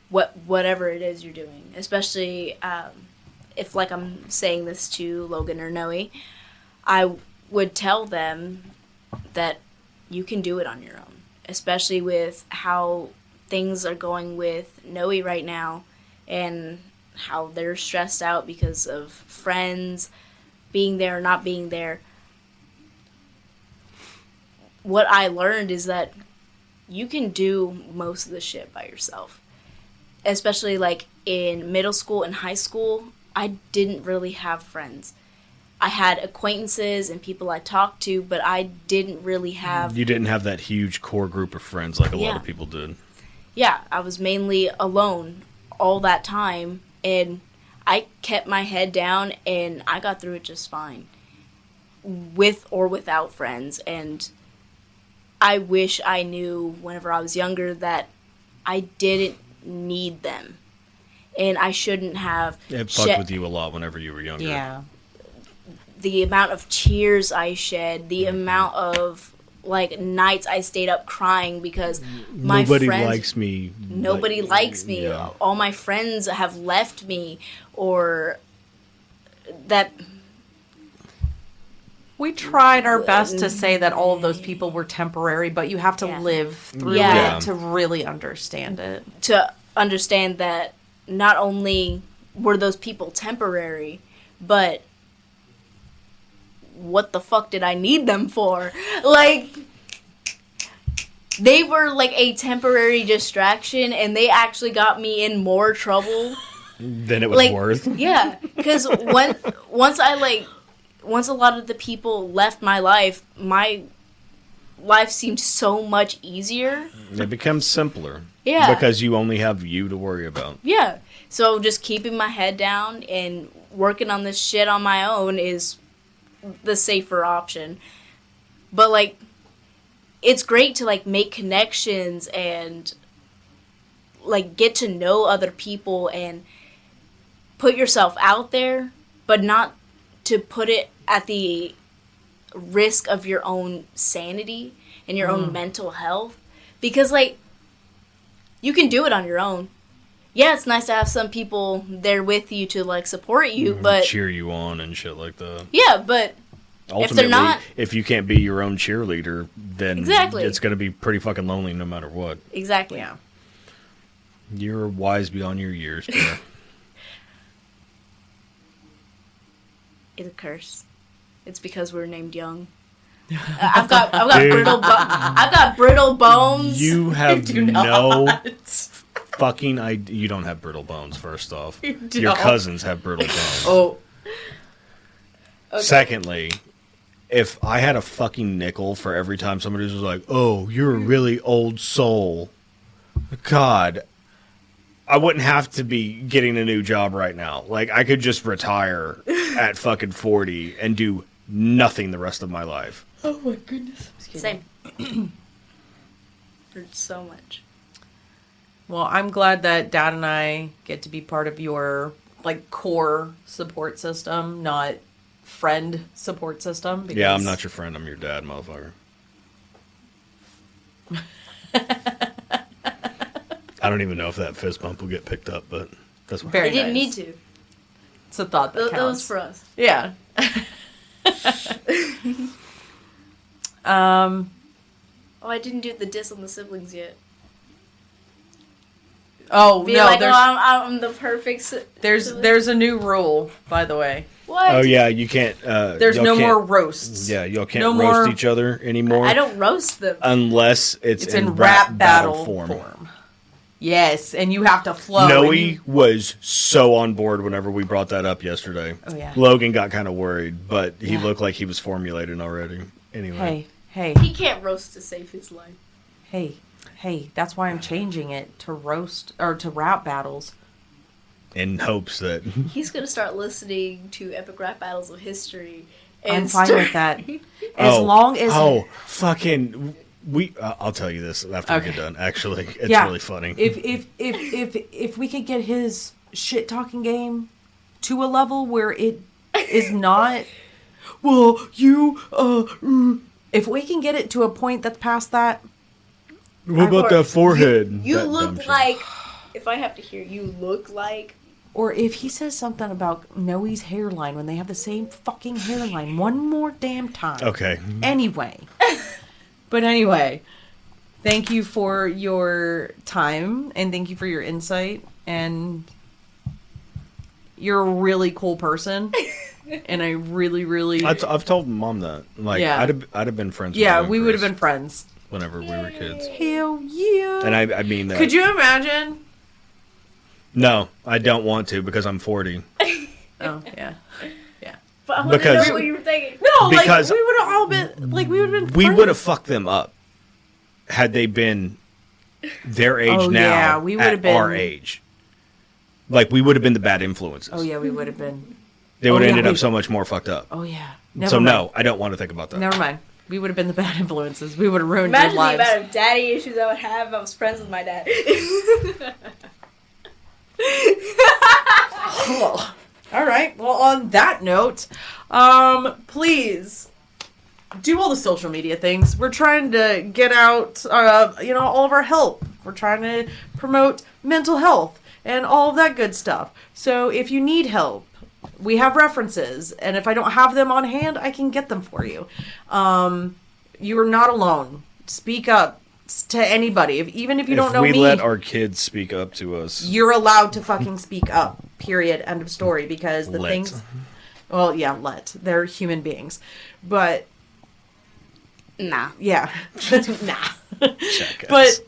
whatever it is you're doing. Especially if, like, I'm saying this to Logan or Noe, I would tell them that you can do it on your own. Especially with how things are going with Noe right now and how they're stressed out because of friends being there or not being there. What I learned is that you can do most of the shit by yourself. Especially like in middle school and high school, I didn't really have friends. I had acquaintances and people I talked to, but I didn't really have... You didn't have that huge core group of friends like a lot Yeah. of people did. Yeah, I was mainly alone all that time, and I kept my head down, and I got through it just fine, with or without friends. And I wish I knew whenever I was younger that I didn't need them, and I shouldn't have. It fucked with you a lot whenever you were younger. yeah, The amount of tears I shed, the amount of like nights I stayed up crying because my Nobody friends, likes me. Nobody likes me. Yeah. All my friends have left me, or that. we tried our best to say that all of those people were temporary, but you have to Yeah. live through Yeah. it to really understand it. To understand that not only were those people temporary, but what the fuck did I need them for? Like, They were like a temporary distraction, and they actually got me in more trouble. Then it was worth. Yeah, because once a lot of the people left my life seemed so much easier. It becomes simpler. Yeah. Because you only have you to worry about. Yeah. So just keeping my head down and working on this shit on my own is the safer option. But, like, it's great to, like, make connections and, like, get to know other people and put yourself out there, but not to put it at the risk of your own sanity and your own mental health. Because, like, you can do it on your own. Yeah, it's nice to have some people there with you to, like, support you, but... cheer you on and shit like that. Yeah, but... Ultimately, if they're not... if you can't be your own cheerleader, then Exactly. it's going to be pretty fucking lonely no matter what. Exactly. Yeah. You're wise beyond your years, Bear. It's a curse. It's because we're named young. I've got brittle bones. You have do no not. fucking idea. You don't have brittle bones, first off. You don't. Your cousins have brittle bones. Oh. Okay. Secondly, if I had a fucking nickel for every time somebody was like, oh, you're a really old soul, God, I wouldn't have to be getting a new job right now. Like, I could just retire at fucking 40 and do nothing the rest of my life. Oh my goodness. Same. Hurts so much. Well, I'm glad that Dad and I get to be part of your, like, core support system, not friend support system. Because... Yeah, I'm not your friend. I'm your dad, motherfucker. I don't even know if that fist bump will get picked up, but that's what Very It didn't nice. need to. It's a thought that That was counts. for us. Yeah. Oh, I didn't do the diss on the siblings yet. Oh, Be no, like, there's, I'm the perfect sibling. there's a new rule, by the way. What? Oh, yeah, you can't... There's y'all no can't- more roasts. Yeah, y'all can't No roast more- each other anymore. I don't roast them. Unless it's It's in rap battle form. form. Yes, and you have to flow. Noe and you- was so on board whenever we brought that up yesterday. Oh, yeah. Logan got kind of worried, but he Yeah. looked like he was formulated already. Anyway. Hey, He can't roast to save his life. hey, that's why I'm changing it to roast, or to rap battles. In hopes that... He's gonna start listening to epic rap battles of history. And I'm fine with that. As Oh, long as... Oh, fucking... I'll tell you this after we Okay. get done. Actually, it's Yeah. really funny. If we could get his shit talking game to a level where it is not, well, if we can get it to a point that's past that, What about that forehead? You That dumb look shit. like. If I have to hear, you look like. or if he says something about Noe's hairline when they have the same fucking hairline one more damn time. Okay. Anyway. But anyway, thank you for your time and thank you for your insight. And you're a really cool person. And I really, really... I've told Mom that. Like, Yeah. I'd have been friends with yeah, you and we would have Chris been friends. whenever we were kids. Hell yeah. And I mean that. Could you imagine? No, I don't want to because I'm 40. Oh, yeah. Yeah. But I want to Because- know what you were thinking. No, Because- like, we would have all been, like, we would have been We friends. would have fucked them up had they been their age Oh, now yeah, we would at have been- our age. Like, we would have been the bad influences. Oh, yeah, we would have been. They would Oh, have yeah, ended up we- so much more fucked up. Oh, yeah. So, mind. no, I don't want to think about that. Never mind. We would have been the bad influences. We would have ruined Imagine your the lives. amount of daddy issues I would have if I was friends with my dad. Cool. All right. Well, on that note, please do all the social media things. We're trying to get out, all of our help. We're trying to promote mental health and all of that good stuff. So if you need help, we have references, and if I don't have them on hand, I can get them for you. You are not alone. Speak up to anybody, even if you don't know If we me. let our kids speak up to us, You're allowed to fucking speak up. Period. End of story. Because the Let. things. Well, yeah, they're human beings, but Nah. yeah, nah. But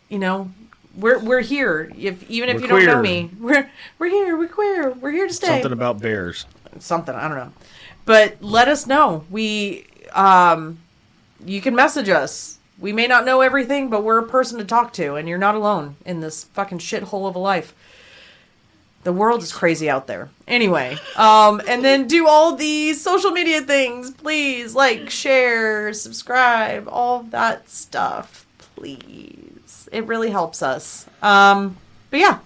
you know, we're here. Even if We're you queer. don't know me, we're here. We're queer. We're here to stay. Something about bears. Something, I don't know. But let us know. You can message us. We may not know everything, but we're a person to talk to, and you're not alone in this fucking shithole of a life. The world is crazy out there. Anyway, and then do all the social media things, please. Like, share, subscribe, all that stuff, please. It really helps us. But yeah,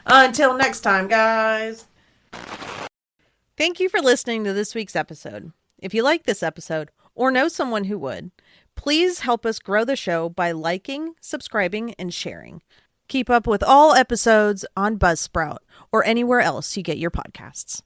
until next time, guys. Thank you for listening to this week's episode. If you like this episode or know someone who would, please help us grow the show by liking, subscribing, and sharing. Keep up with all episodes on Buzzsprout or anywhere else you get your podcasts.